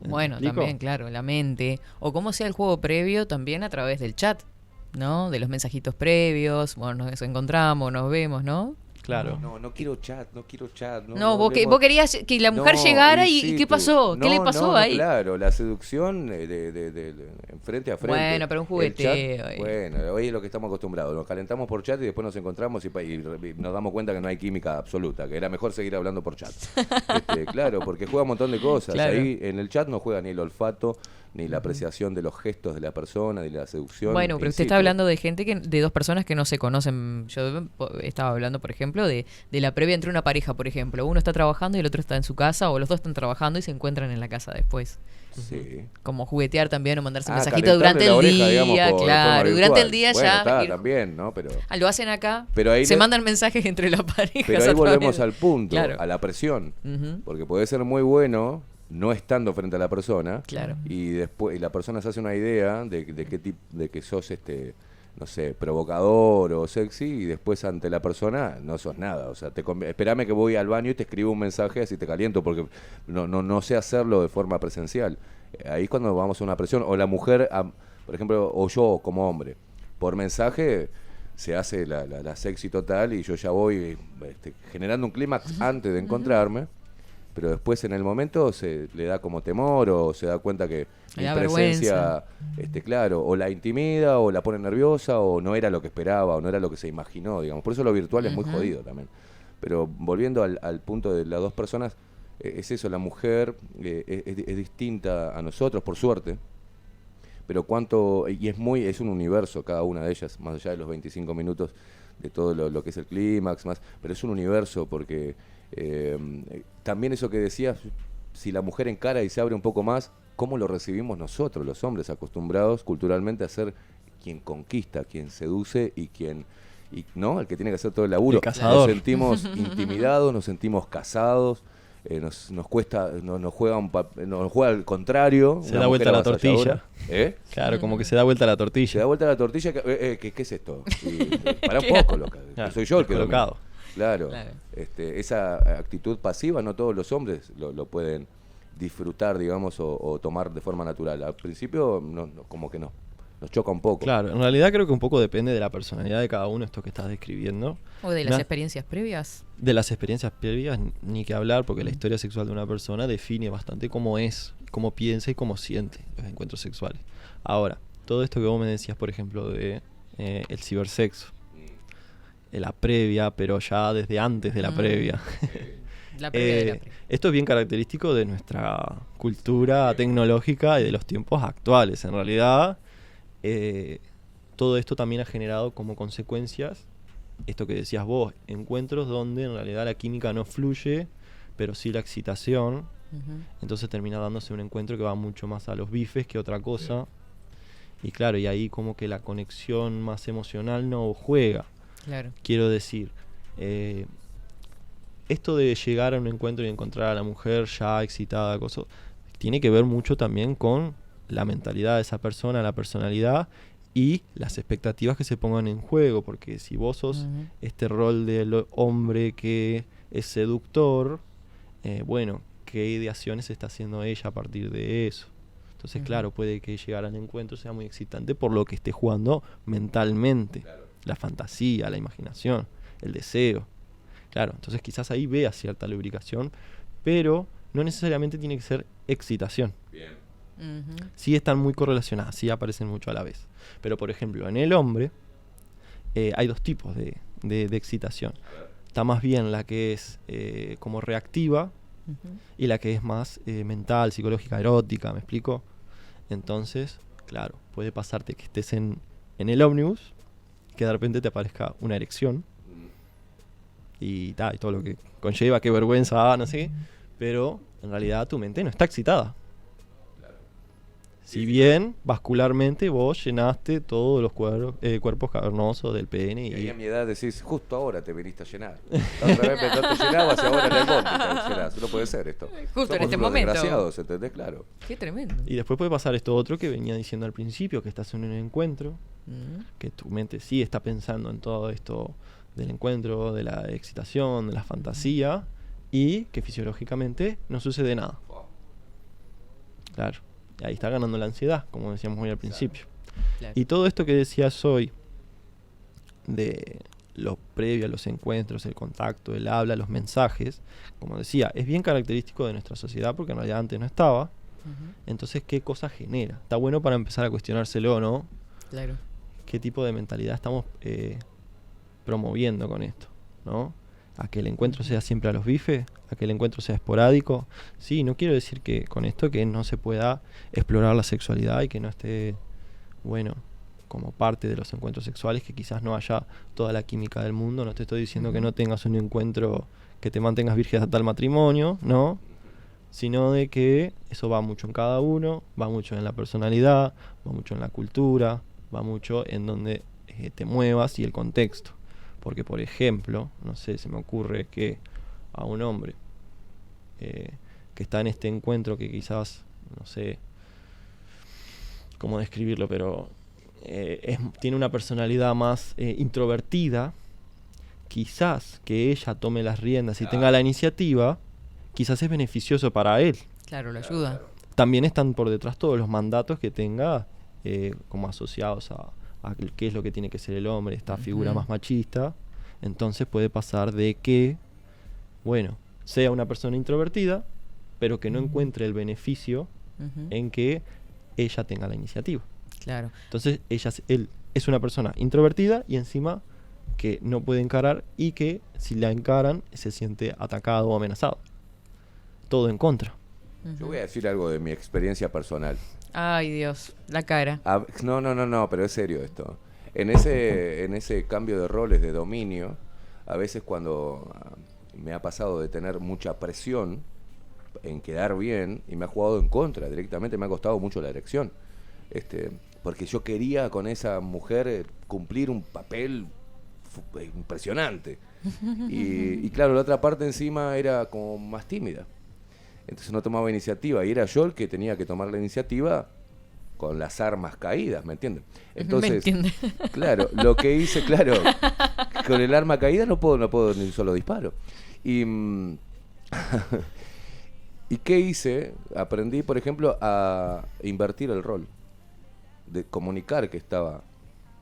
S2: Bueno, también, claro, la mente. O como sea el juego previo también a través del chat, ¿no? De los mensajitos previos, bueno, nos encontramos, nos vemos, ¿no?
S3: Claro.
S1: No quiero chat.
S2: No, vos querías que la mujer llegara y ¿qué pasó? ¿Qué le pasó ahí?
S1: Claro, la seducción de frente a frente.
S2: Bueno, pero un jugueteo.
S1: Bueno, hoy es lo que estamos acostumbrados. Nos calentamos por chat y después nos encontramos y nos damos cuenta que no hay química absoluta, que era mejor seguir hablando por chat. Claro, porque juega un montón de cosas.
S2: Claro.
S1: Ahí en el chat no juega ni el olfato, ni la apreciación de los gestos de la persona, ni la seducción.
S2: Bueno, pero usted está hablando de de dos personas que no se conocen. Yo estaba hablando, por ejemplo, de la previa entre una pareja, por ejemplo. Uno está trabajando y el otro está en su casa, o los dos están trabajando y se encuentran en la casa después.
S1: Sí.
S2: Como juguetear también o mandarse mensajitos durante el
S1: oreja,
S2: día,
S1: digamos,
S2: claro. Durante el día
S1: bueno,
S2: ya.
S1: También, ¿no? Pero
S2: lo hacen acá,
S1: pero ahí
S2: se mandan mensajes entre las parejas.
S1: Pero ahí volvemos al punto,
S2: claro,
S1: a la presión. Porque puede ser muy bueno no estando frente a la persona,
S2: claro,
S1: y después la persona se hace una idea de qué tipo, de que sos no sé, provocador o sexy, y después ante la persona no sos nada. O sea, esperame que voy al baño y te escribo un mensaje así te caliento, porque no sé hacerlo de forma presencial. Ahí es cuando vamos a una presión. O la mujer, por ejemplo, o yo como hombre, por mensaje se hace la sexy total y yo ya voy generando un clímax antes de encontrarme. pero después en el momento se le da como temor o se da cuenta que
S2: Le
S1: mi
S2: da
S1: presencia, claro, o la intimida o la pone nerviosa o no era lo que esperaba o no era lo que se imaginó, digamos. Por eso lo virtual es muy jodido también. Pero volviendo al punto de las dos personas, es eso, la mujer es distinta a nosotros, por suerte, pero es un universo cada una de ellas, más allá de los 25 minutos de todo lo que es el clímax, pero es un universo porque también eso que decías, si la mujer encara y se abre un poco más, ¿cómo lo recibimos nosotros, los hombres, acostumbrados culturalmente a ser quien conquista, quien seduce ¿no? El que tiene que hacer todo el laburo?
S3: El cazador.
S1: Nos sentimos intimidados, nos sentimos casados, nos cuesta, nos juega al contrario.
S3: Se da vuelta la tortilla.
S1: Claro,
S3: como que se da vuelta la tortilla.
S1: Se da vuelta la tortilla, ¿qué es esto? Para un poco, loca.
S3: Claro,
S1: soy yo el que
S3: colocado.
S1: Claro. Esa actitud pasiva no todos los hombres lo pueden disfrutar, digamos, o tomar de forma natural. Al principio como que nos choca un poco.
S3: Claro, en realidad creo que un poco depende de la personalidad de cada uno, esto que estás describiendo.
S2: ¿O de las experiencias previas?
S3: De las experiencias previas ni que hablar, porque la historia sexual de una persona define bastante cómo es, cómo piensa y cómo siente los encuentros sexuales. Ahora, todo esto que vos me decías, por ejemplo, de el cibersexo, la previa, pero ya desde antes de la previa.
S2: La previa de la previa.
S3: Esto es bien característico de nuestra cultura tecnológica y de los tiempos actuales. En realidad, todo esto también ha generado como consecuencias esto que decías vos, encuentros donde en realidad la química no fluye, pero sí la excitación. Entonces termina dándose un encuentro que va mucho más a los bifes que otra cosa. Y claro, y ahí como que la conexión más emocional no juega.
S2: Claro.
S3: Quiero decir, esto de llegar a un encuentro y encontrar a la mujer ya excitada, tiene que ver mucho también con la mentalidad de esa persona, la personalidad y las expectativas que se pongan en juego, porque si vos sos este rol del hombre que es seductor, bueno, ¿qué ideaciones está haciendo ella a partir de eso? Entonces, claro, puede que llegar al encuentro sea muy excitante por lo que esté jugando mentalmente, la fantasía, la imaginación, el deseo. Claro, entonces quizás ahí vea cierta lubricación, pero no necesariamente tiene que ser excitación.
S1: Bien.
S3: Sí están muy correlacionadas, sí aparecen mucho a la vez. Pero, por ejemplo, en el hombre hay dos tipos de excitación. Está más bien la que es como reactiva y la que es más mental, psicológica, erótica, ¿me explico? Entonces, claro, puede pasarte que estés en el ómnibus, que de repente te aparezca una erección y todo lo que conlleva, qué vergüenza, no sé qué, pero en realidad tu mente no está excitada. Si bien, vascularmente, vos llenaste todos los cuerpos cavernosos del pene.
S1: Y ahí a mi edad decís, justo ahora te viniste a llenar. La otra vez no te llenabas y ahora en el monte te llenás. No puede ser esto.
S2: Justo en este
S1: unos
S2: momento.
S1: Desgraciados, ¿entendés? Claro.
S2: Qué tremendo.
S3: Y después puede pasar esto otro que venía diciendo al principio, que estás en un encuentro, que tu mente sí está pensando en todo esto del encuentro, de la excitación, de la fantasía, y que fisiológicamente no sucede nada. Claro. Y ahí está ganando la ansiedad, como decíamos hoy al principio.
S2: Claro.
S3: Y todo esto que decías hoy, de lo previo a los encuentros, el contacto, el habla, los mensajes, como decía, es bien característico de nuestra sociedad porque en realidad antes no estaba. Entonces, ¿qué cosa genera? Está bueno para empezar a cuestionárselo, ¿no?
S2: Claro.
S3: ¿Qué tipo de mentalidad estamos promoviendo con esto? ¿No? ¿A que el encuentro sea siempre a los bifes? ¿A que el encuentro sea esporádico? Sí, no quiero decir que con esto que no se pueda explorar la sexualidad y que no esté, bueno, como parte de los encuentros sexuales, que quizás no haya toda la química del mundo. No te estoy diciendo que no tengas un encuentro que te mantengas virgen hasta el matrimonio, ¿no? Sino de que eso va mucho en cada uno, va mucho en la personalidad, va mucho en la cultura, va mucho en donde te muevas y el contexto. Porque, por ejemplo, no sé, se me ocurre que a un hombre que está en este encuentro que quizás, no sé cómo describirlo, pero tiene una personalidad más introvertida, quizás que ella tome las riendas y tenga la iniciativa, quizás es beneficioso para él.
S2: Claro, lo ayuda.
S3: También están por detrás todos los mandatos que tenga como asociados a qué es lo que tiene que ser el hombre, esta figura más machista. Entonces puede pasar de que, bueno, sea una persona introvertida, pero que no encuentre el beneficio en que ella tenga la iniciativa.
S2: Claro.
S3: Entonces él es una persona introvertida y encima que no puede encarar, y que si la encaran se siente atacado o amenazado. Todo en contra.
S1: Yo voy a decir algo de mi experiencia personal.
S2: Ay, Dios, la cara.
S1: No, pero es serio esto. En ese cambio de roles, de dominio, a veces cuando me ha pasado de tener mucha presión en quedar bien, y me ha jugado en contra directamente, me ha costado mucho la erección. Porque yo quería con esa mujer cumplir un papel impresionante. Y claro, la otra parte encima era como más tímida. Entonces no tomaba iniciativa, y era yo el que tenía que tomar la iniciativa con las armas caídas, ¿me entienden? Entonces,
S2: ¿Me entiende?
S1: Claro, lo que hice, con el arma caída no puedo ni un solo disparo. ¿Y qué hice? Aprendí, por ejemplo, a invertir el rol, de comunicar que estaba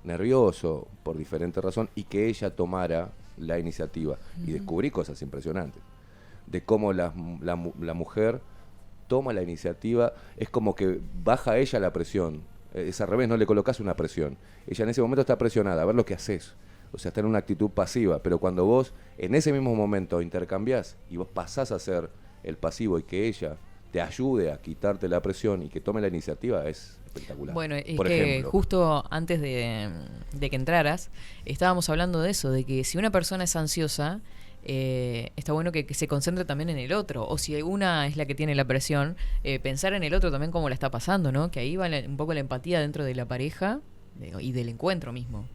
S1: nervioso por diferente razón y que ella tomara la iniciativa. Y descubrí cosas impresionantes de cómo la mujer toma la iniciativa. Es como que baja ella la presión. Es al revés, no le colocas una presión. Ella en ese momento está presionada, a ver lo que haces. O sea, está en una actitud pasiva. Pero cuando vos en ese mismo momento intercambiás y vos pasás a ser el pasivo, y que ella te ayude a quitarte la presión y que tome la iniciativa, es espectacular.
S2: Bueno, es
S1: por
S2: que
S1: ejemplo,
S2: justo antes de que entraras, estábamos hablando de eso, de que si una persona es ansiosa, está bueno que se concentre también en el otro. O si una es la que tiene la presión, pensar en el otro también cómo la está pasando, ¿no? Que ahí va un poco la empatía dentro de la pareja y del encuentro mismo.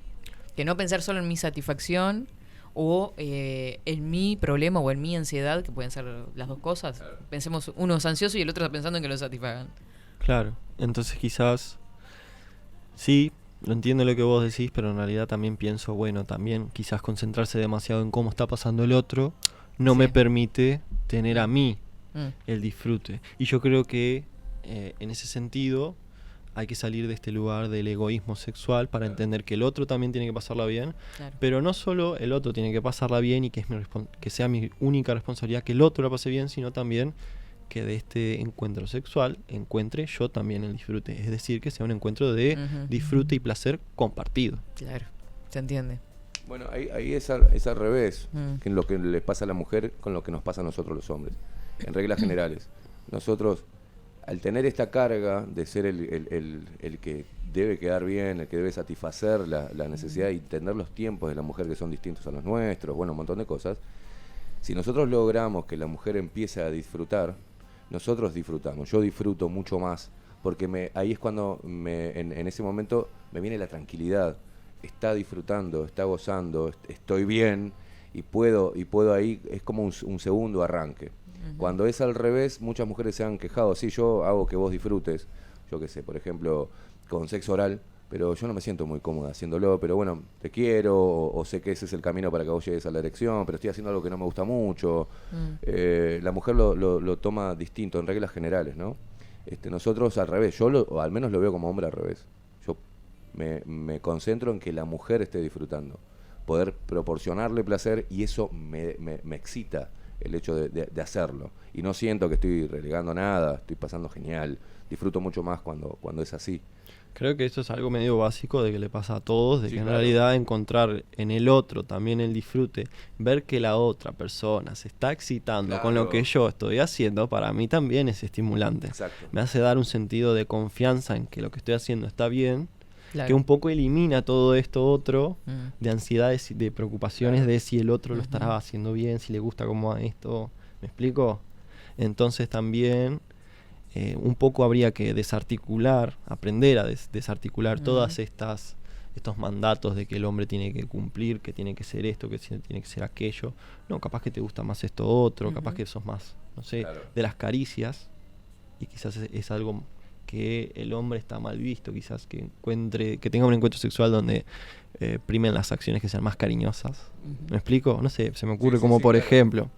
S2: Que no pensar solo en mi satisfacción o en mi problema o en mi ansiedad, que pueden ser las dos cosas. Claro. Pensemos, uno es ansioso y el otro está pensando en que lo satisfagan.
S3: Claro, entonces quizás sí, lo entiendo lo que vos decís, pero en realidad también pienso, bueno, también quizás concentrarse demasiado en cómo está pasando el otro no me permite tener a mí el disfrute. Y yo creo que en ese sentido hay que salir de este lugar del egoísmo sexual para entender que el otro también tiene que pasarla bien, pero no solo el otro tiene que pasarla bien y que sea mi única responsabilidad que el otro la pase bien, sino también que de este encuentro sexual encuentre yo también el disfrute. Es decir, que sea un encuentro de disfrute y placer compartido.
S2: Claro, se entiende.
S1: Bueno, ahí es al revés, que lo que le pasa a la mujer con lo que nos pasa a nosotros los hombres. En reglas generales, nosotros, al tener esta carga de ser el que debe quedar bien, el que debe satisfacer la necesidad y tener los tiempos de la mujer que son distintos a los nuestros, bueno, un montón de cosas, si nosotros logramos que la mujer empiece a disfrutar, nosotros disfrutamos. Yo disfruto mucho más, porque ahí es cuando en ese momento me viene la tranquilidad. Está disfrutando, está gozando, estoy bien y puedo ahí, es como un segundo arranque. Cuando es al revés, muchas mujeres se han quejado, sí, yo hago que vos disfrutes, yo qué sé, por ejemplo, con sexo oral, pero yo no me siento muy cómoda haciéndolo, pero bueno, te quiero, o sé que ese es el camino para que vos llegues a la erección, pero estoy haciendo algo que no me gusta mucho. La mujer lo toma distinto en reglas generales, ¿no? Nosotros al revés, o al menos lo veo como hombre al revés. Yo me concentro en que la mujer esté disfrutando, poder proporcionarle placer, y eso me excita el hecho de hacerlo. Y no siento que estoy relegando nada, estoy pasando genial, disfruto mucho más cuando es así.
S3: Creo que esto es algo medio básico de que le pasa a todos, de
S1: sí,
S3: que en
S1: claro.
S3: realidad encontrar en el otro también el disfrute, ver que la otra persona se está excitando con lo que yo estoy haciendo, para mí también es estimulante.
S1: Exacto.
S3: Me hace dar un sentido de confianza en que lo que estoy haciendo está bien, que un poco elimina todo esto otro de ansiedades y de preocupaciones de si el otro lo estará haciendo bien, si le gusta cómo esto. ¿Me explico? Entonces también un poco habría que desarticular, aprender a desarticular todas estos mandatos de que el hombre tiene que cumplir, que tiene que ser esto, que tiene que ser aquello. No, capaz que te gusta más esto otro, capaz que sos más, no sé, de las caricias, y quizás es algo que el hombre está mal visto, quizás que tenga un encuentro sexual donde primen las acciones que sean más cariñosas. ¿Me explico? No sé, se me ocurre por ejemplo.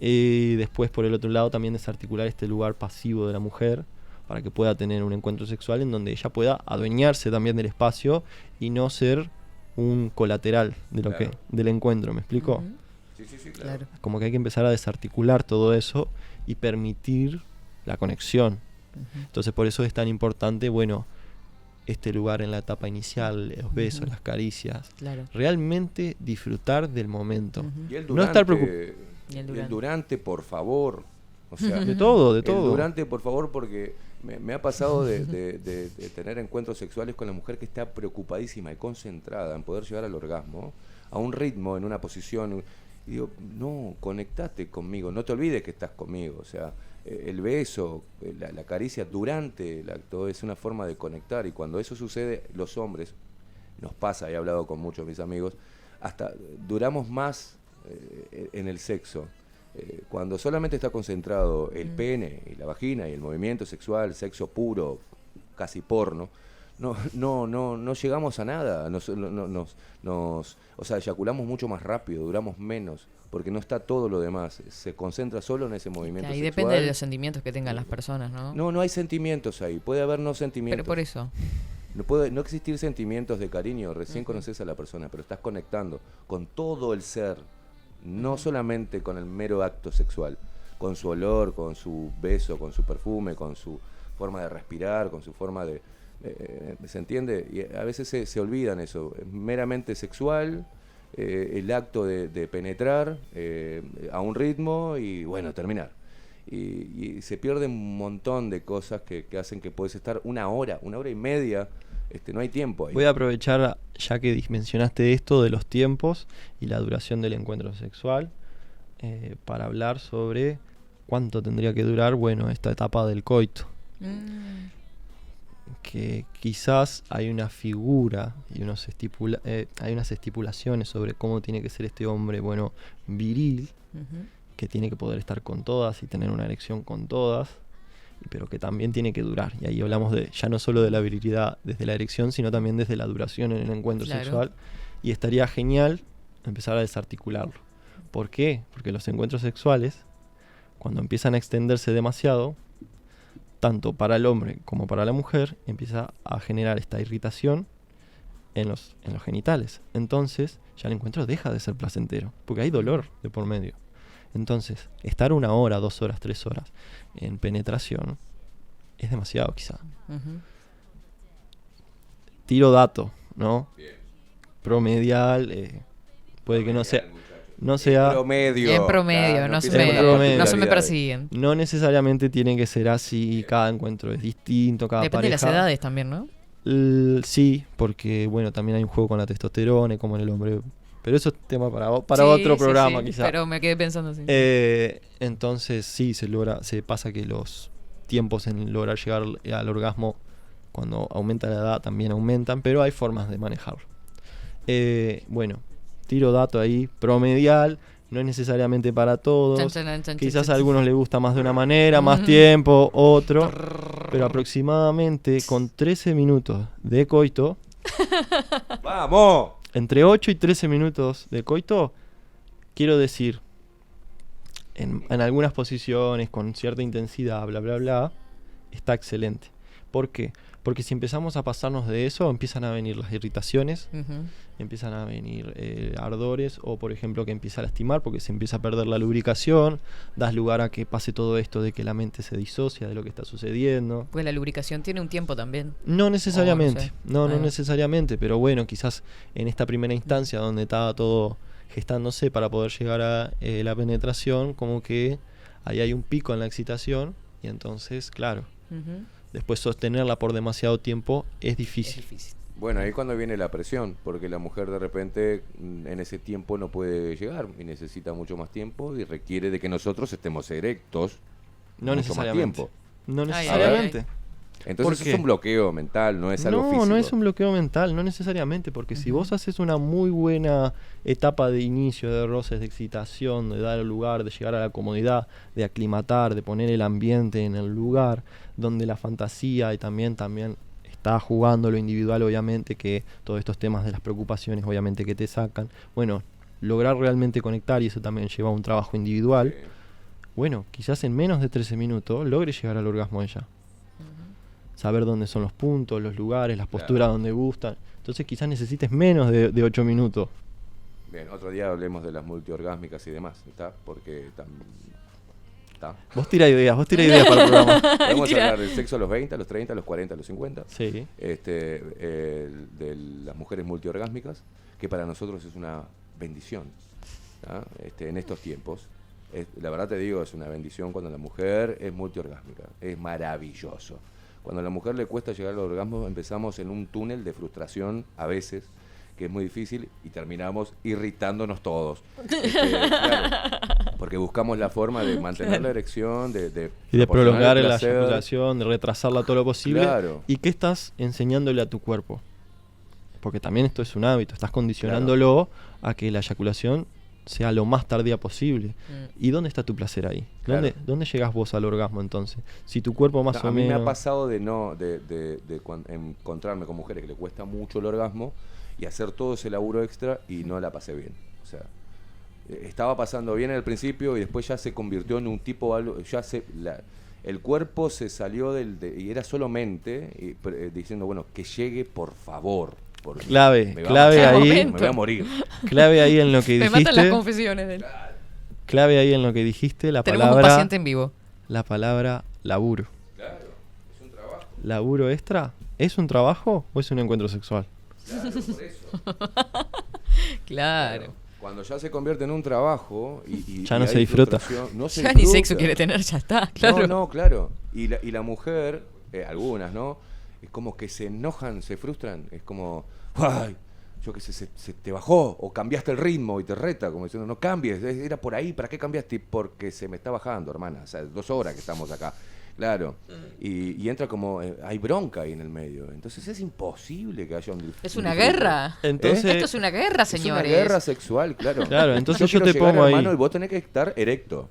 S3: Y después, por el otro lado, también desarticular este lugar pasivo de la mujer para que pueda tener un encuentro sexual en donde ella pueda adueñarse también del espacio y no ser un colateral de del encuentro. ¿Me explico?
S1: Sí, claro.
S3: Como que hay que empezar a desarticular todo eso y permitir la conexión. Entonces por eso es tan importante, bueno, este lugar en la etapa inicial, los besos, las caricias.
S2: Claro.
S3: Realmente disfrutar del momento.
S1: Y el
S3: No estar
S1: durante, el durante, por favor. O sea,
S3: de todo.
S1: El durante, por favor, porque me ha pasado de tener encuentros sexuales con la mujer que está preocupadísima y concentrada en poder llegar al orgasmo, a un ritmo, en una posición. Y digo, no, conectate conmigo, no te olvides que estás conmigo. O sea, el beso, la caricia durante el acto es una forma de conectar. Y cuando eso sucede, los hombres, nos pasa, he hablado con muchos de mis amigos, hasta duramos más en el sexo. Cuando solamente está concentrado el pene y la vagina y el movimiento sexual, sexo puro, casi porno, no llegamos a nada, o sea, eyaculamos mucho más rápido, duramos menos, porque no está todo lo demás, se concentra solo en ese movimiento
S2: Ahí
S1: sexual.
S2: depende de los sentimientos que tengan las personas, ¿no?
S1: No hay sentimientos ahí, puede haber no sentimientos.
S2: Pero por eso.
S1: No puede no existir sentimientos de cariño, recién conoces a la persona, pero estás conectando con todo el ser, no solamente con el mero acto sexual, con su olor, con su beso, con su perfume, con su forma de respirar, con su forma de... ¿se entiende? Y a veces se olvidan eso, es meramente sexual, el acto de penetrar a un ritmo y bueno, terminar. Y se pierde un montón de cosas que hacen que puedes estar una hora y media, no hay tiempo ahí.
S3: Voy a aprovechar, ya que mencionaste esto de los tiempos y la duración del encuentro sexual, para hablar sobre cuánto tendría que durar, bueno, esta etapa del coito. Que quizás hay una figura y hay unas estipulaciones sobre cómo tiene que ser este hombre, bueno, viril, que tiene que poder estar con todas y tener una erección con todas, pero que también tiene que durar. Y ahí hablamos ya no solo de la virilidad desde la erección, sino también desde la duración en el encuentro sexual. Y estaría genial empezar a desarticularlo. ¿Por qué? Porque los encuentros sexuales, cuando empiezan a extenderse demasiado, tanto para el hombre como para la mujer, empieza a generar esta irritación en los genitales. Entonces ya el encuentro deja de ser placentero, porque hay dolor de por medio. Entonces, estar 1 hora, 2 horas, 3 horas en penetración es demasiado quizá. Tiro dato, ¿no? Bien. Promedial, puede que no sea
S1: promedio.
S2: En promedio,
S1: claro,
S2: no se me persiguen.
S3: No necesariamente tiene que ser así, cada encuentro es distinto, cada
S2: Depende
S3: pareja.
S2: de las edades también, ¿no?
S3: Sí, porque bueno, también hay un juego con la testosterona y como en el hombre, pero eso es tema para otro programa quizás.
S2: Pero me quedé pensando así.
S3: Entonces sí, se pasa que los tiempos en lograr llegar al orgasmo cuando aumenta la edad también aumentan, pero hay formas de manejarlo. Bueno, tiro dato ahí, promedial, no es necesariamente para todos. Quizás a algunos les gusta más de una manera, más tiempo, otro. Pero aproximadamente con 13 minutos de coito.
S1: ¡Vamos!
S3: Entre 8 y 13 minutos de coito, quiero decir, en algunas posiciones, con cierta intensidad, bla, bla, bla, está excelente. ¿Por qué? Porque si empezamos a pasarnos de eso, empiezan a venir las irritaciones, empiezan a venir ardores, o por ejemplo que empieza a lastimar porque se empieza a perder la lubricación, das lugar a que pase todo esto de que la mente se disocia de lo que está sucediendo.
S2: Pues la lubricación tiene un tiempo también.
S3: No necesariamente, no necesariamente, pero bueno, quizás en esta primera instancia donde estaba todo gestándose para poder llegar a la penetración, como que ahí hay un pico en la excitación y entonces, claro, después sostenerla por demasiado tiempo es difícil.
S1: Bueno, ahí cuando viene la presión, porque la mujer de repente en ese tiempo no puede llegar y necesita mucho más tiempo y requiere de que nosotros estemos erectos
S3: no
S1: mucho más tiempo.
S3: No necesariamente.
S1: Entonces es un bloqueo mental, no es algo físico.
S3: No es un bloqueo mental, no necesariamente, porque si vos haces una muy buena etapa de inicio, de roces, de excitación, de dar lugar, de llegar a la comodidad, de aclimatar, de poner el ambiente en el lugar, donde la fantasía y también está jugando lo individual, obviamente, que todos estos temas de las preocupaciones, obviamente, que te sacan. Bueno, lograr realmente conectar, y eso también lleva a un trabajo individual. Bueno, quizás en menos de 13 minutos logre llegar al orgasmo ella. Saber dónde son los puntos, los lugares, las posturas donde gustan. Entonces quizás necesites menos de 8 minutos.
S1: Bien, otro día hablemos de las multiorgásmicas y demás, ¿está? Porque ¿está?
S3: Vos tira ideas para el programa.
S1: Podemos hablar del sexo a los 20, a los 30, a los 40, a los 50.
S3: Sí.
S1: De las mujeres multiorgásmicas, que para nosotros es una bendición, ¿tá? En estos tiempos. La verdad te digo, es una bendición cuando la mujer es multiorgásmica. Es maravilloso. Cuando a la mujer le cuesta llegar al orgasmo, empezamos en un túnel de frustración a veces, que es muy difícil, y terminamos irritándonos todos. Claro, porque buscamos la forma de mantener la erección, de
S3: prolongar la
S1: placer.
S3: eyaculación, de retrasarla todo lo posible.
S1: Claro.
S3: ¿Y qué estás enseñándole a tu cuerpo? Porque también esto es un hábito, estás condicionándolo a que la eyaculación sea lo más tardía posible. ¿Y dónde está tu placer ahí?
S1: Claro.
S3: ¿Dónde llegas vos al orgasmo entonces? Si tu cuerpo más o
S1: a mí
S3: menos...
S1: me ha pasado de encontrarme con mujeres que le cuesta mucho el orgasmo y hacer todo ese laburo extra y no la pasé bien. O sea, estaba pasando bien al principio y después ya se convirtió en un tipo algo, el cuerpo se salió y era solo mente diciendo, bueno, que llegue por favor.
S3: Clave ahí.
S1: Me voy a morir.
S3: Clave ahí en lo que dijiste.
S2: Me matan las confesiones de él.
S3: Clave ahí en lo que dijiste, la
S2: Tenemos
S3: palabra...
S2: un paciente en vivo.
S3: La palabra laburo.
S1: Claro, es un trabajo.
S3: ¿Laburo extra? ¿Es un trabajo o es un encuentro sexual?
S1: Claro, por eso.
S2: Claro.
S1: Cuando ya se convierte en un trabajo y
S3: ya no
S1: hay
S3: se disfruta.
S1: No se
S2: Ya
S1: disfruta.
S2: ni sexo quiere tener, ya está, claro.
S1: No, claro. Y la mujer, algunas, ¿no? Es como que se enojan, se frustran. Es como, ¡ay! Yo qué sé, se te bajó o cambiaste el ritmo y te reta, como diciendo, no cambies, era por ahí, ¿para qué cambiaste? Porque se me está bajando, hermana. O sea, 2 horas que estamos acá. Claro. Y entra como, hay bronca ahí en el medio. Entonces es imposible que haya un...
S2: Es una guerra.
S3: Entonces,
S2: Esto es una guerra, señores.
S1: Es una guerra sexual, claro.
S3: Claro, entonces yo
S1: quiero
S3: te
S1: llegar,
S3: pongo ahí.
S1: hermano, y vos tenés que estar erecto.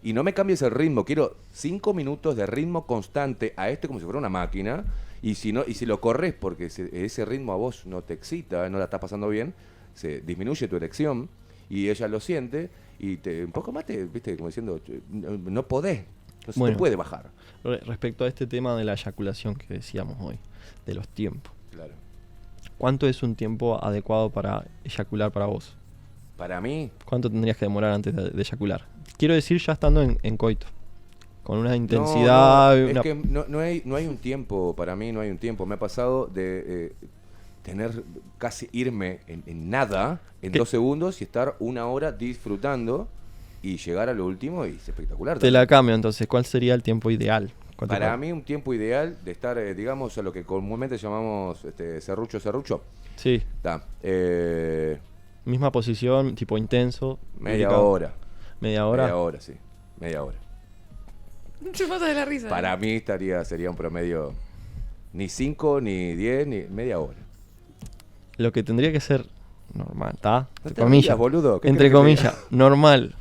S1: Y no me cambies el ritmo. Quiero 5 minutos de ritmo constante a como si fuera una máquina. Y si lo corres porque ese ritmo a vos no te excita, no la estás pasando bien, se disminuye tu erección y ella lo siente y un poco más viste, como diciendo, no podés, no se te puede bajar.
S3: Respecto a este tema de la eyaculación que decíamos hoy, de los tiempos.
S1: Claro.
S3: ¿Cuánto es un tiempo adecuado para eyacular para vos?
S1: Para mí...
S3: ¿Cuánto tendrías que demorar antes de eyacular? Quiero decir ya estando en coito. Con una intensidad...
S1: Es que no hay un tiempo, para mí no hay un tiempo. Me ha pasado de casi irme en nada, en 2 segundos, y estar 1 hora disfrutando y llegar a lo último y es espectacular.
S3: Te la cambio entonces, ¿cuál sería el tiempo ideal?
S1: Para mí un tiempo ideal de estar, digamos, a lo que comúnmente llamamos serrucho.
S3: Sí.
S1: Está.
S3: Misma posición, tipo intenso.
S1: Media hora.
S3: ¿Media hora?
S1: Media hora, sí. Media hora.
S2: Se pasa de la risa.
S1: Para mí sería un promedio ni 5, ni 10, ni media hora.
S3: Lo que tendría que ser normal, ¿está?
S1: No
S3: Entre comillas,
S1: boludo.
S3: entre comillas, normal.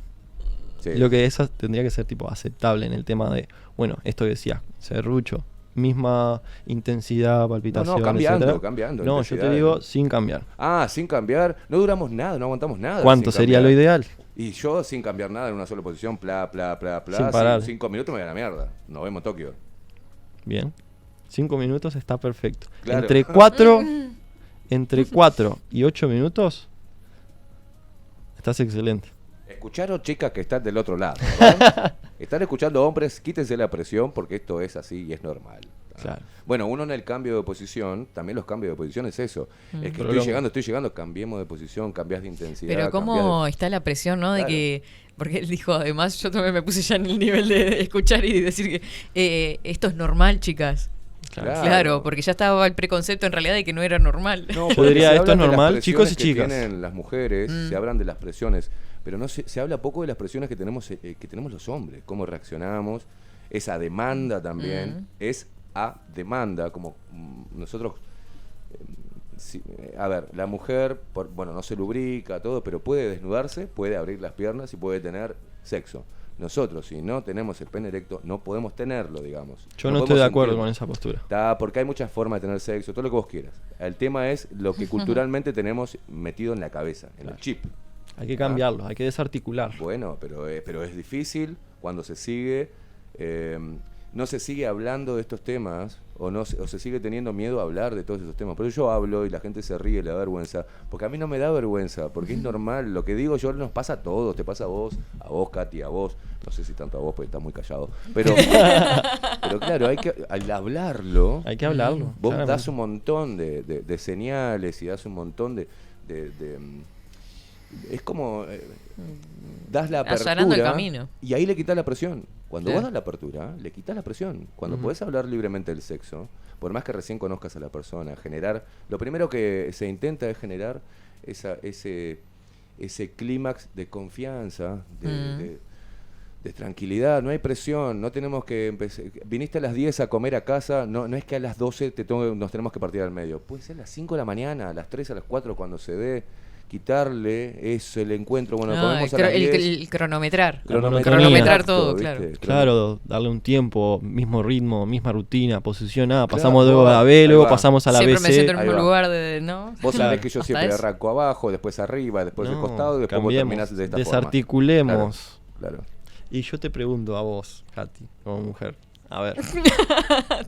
S1: Sí.
S3: Lo que tendría que ser tipo aceptable en el tema de, bueno, esto que decías, serrucho, misma intensidad, palpitación,
S1: No, cambiando.
S3: No, yo te digo sin cambiar.
S1: Ah, sin cambiar. No duramos nada, no aguantamos nada.
S3: ¿Cuánto sería lo ideal?
S1: Y yo sin cambiar nada en una sola posición, pla.
S3: Sin parar.
S1: 5 minutos me voy a la mierda. Nos vemos en Tokio.
S3: Bien. 5 minutos está perfecto.
S1: Claro.
S3: Entre 4 y 8 minutos estás excelente.
S1: Escucharon, chicas que están del otro lado, ¿verdad? Están escuchando, hombres, quítense la presión porque esto es así y es normal.
S3: Claro.
S1: Bueno, uno en el cambio de posición, también los cambios de posición es eso. Es que estoy llegando, cambiemos de posición, cambias de intensidad.
S2: Pero cómo está la presión, ¿no?
S1: Claro.
S2: De que, porque él dijo, además, yo también me puse ya en el nivel de escuchar y decir que esto es normal, chicas. Claro, porque ya estaba el preconcepto en realidad de que no era normal.
S1: No,
S3: yo diría, esto es normal, chicos y
S1: que
S3: chicas.
S1: Tienen las mujeres, se hablan de las presiones, pero no se habla poco de las presiones que tenemos los hombres, cómo reaccionamos, esa demanda también, es a demanda, como nosotros, a ver, la mujer, no se lubrica, todo, pero puede desnudarse, puede abrir las piernas y puede tener sexo. Nosotros, si no tenemos el pene erecto, no podemos tenerlo, digamos.
S3: Yo no estoy de acuerdo con esa postura.
S1: Porque hay muchas formas de tener sexo, todo lo que vos quieras. El tema es lo que culturalmente tenemos metido en la cabeza, en el chip.
S3: Hay que cambiarlo, hay que desarticularlo.
S1: Bueno, pero es difícil cuando se sigue... no se sigue hablando de estos temas, o se sigue teniendo miedo a hablar de todos esos temas. Pero yo hablo y la gente se ríe, le da vergüenza, porque a mí no me da vergüenza, porque es normal, lo que digo yo nos pasa a todos, te pasa a vos, Katy, a vos, no sé si tanto a vos porque estás muy callado, pero claro, al hablarlo,
S3: Hay que hablarlo.
S1: vos
S3: claramente.
S1: das un montón de señales y das un montón de es como das la apertura
S2: Allanando el camino.
S1: y ahí le quitas la presión. Cuando
S2: Sí.
S1: vos das la apertura, le quitas la presión. Cuando podés hablar libremente del sexo, por más que recién conozcas a la persona, lo primero que se intenta es generar ese clímax de confianza, de tranquilidad, no hay presión, no tenemos que empezar. Viniste a las 10 a comer a casa, no es que a las 12 nos tenemos que partir al medio. Puede ser a las 5 de la mañana, a las 3, a las 4 cuando se dé. Quitarle eso, el encuentro, bueno,
S2: No,
S1: comemos a las 10.
S2: el cronometrar.
S3: Cronometrar
S2: Cronometrar todo,
S1: ¿viste?
S2: claro.
S3: Claro, darle un tiempo, mismo ritmo, misma rutina, posición A,
S1: Claro,
S3: pasamos luego a la
S1: ahí
S3: B, luego
S1: va.
S3: pasamos a la
S2: Siempre me
S3: BC.
S2: siento en el
S1: Ahí
S2: mismo
S1: va.
S2: lugar ¿no?
S1: Vos
S3: Claro.
S1: sabés que yo
S2: Hasta
S1: siempre
S2: eso.
S1: arranco abajo, después arriba, después de costado y después vos
S3: cambiemos,
S1: terminás de esta
S3: desarticulemos.
S1: forma. Claro.
S3: Y yo te pregunto a vos, Katy, como mujer. A ver,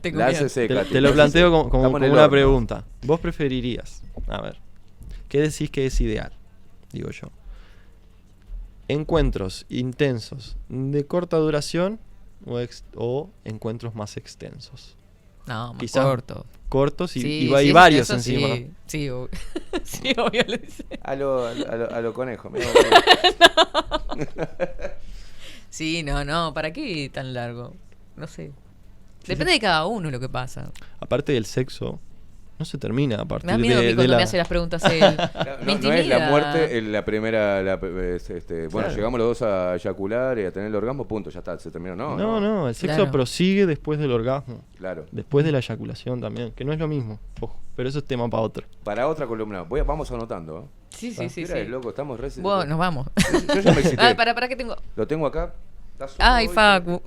S2: Tengo
S1: La
S2: miedo.
S1: ACC,
S3: te,
S1: Katy,
S3: te lo
S1: la
S3: planteo
S1: ACC.
S3: como
S1: Estamos en el
S3: una
S1: horno.
S3: pregunta. ¿Vos preferirías? A ver, ¿qué decís que es ideal? Digo yo. ¿Encuentros intensos de corta duración o encuentros más extensos?
S2: No, más
S3: Quizás
S2: corto.
S3: Cortos y,
S2: Sí,
S3: y
S2: sí,
S3: varios
S2: eso
S3: encima.
S2: Sí, sí, obvio. Sí, obvio le dice.
S1: A lo conejo. mirá,
S2: Sí, no, ¿para qué tan largo? No sé. Depende de cada uno lo que pasa.
S3: Aparte del sexo, no se termina a partir
S2: Me da miedo a mí
S3: de
S2: cuando
S3: la...
S2: me hace las preguntas él.
S1: Claro,
S2: Me
S1: no es la
S2: intimida.
S1: muerte, la primera. Bueno,
S3: Claro.
S1: llegamos los dos a eyacular y a tener el orgasmo, punto, ya está, se terminó.
S3: No, el sexo
S2: Claro.
S3: prosigue después del orgasmo.
S1: Claro.
S3: Después de la eyaculación también, que no es lo mismo, ojo, pero eso es tema para otro.
S1: Para otra columna, vamos anotando. ¿eh?
S2: Sí.
S1: Mira, es loco, estamos re.
S2: Bueno, nos vamos.
S1: Yo ya me excité.
S2: Ah, para que tengo.
S1: Lo tengo acá. Está solo
S2: Ay,
S1: hoy,
S2: Facu.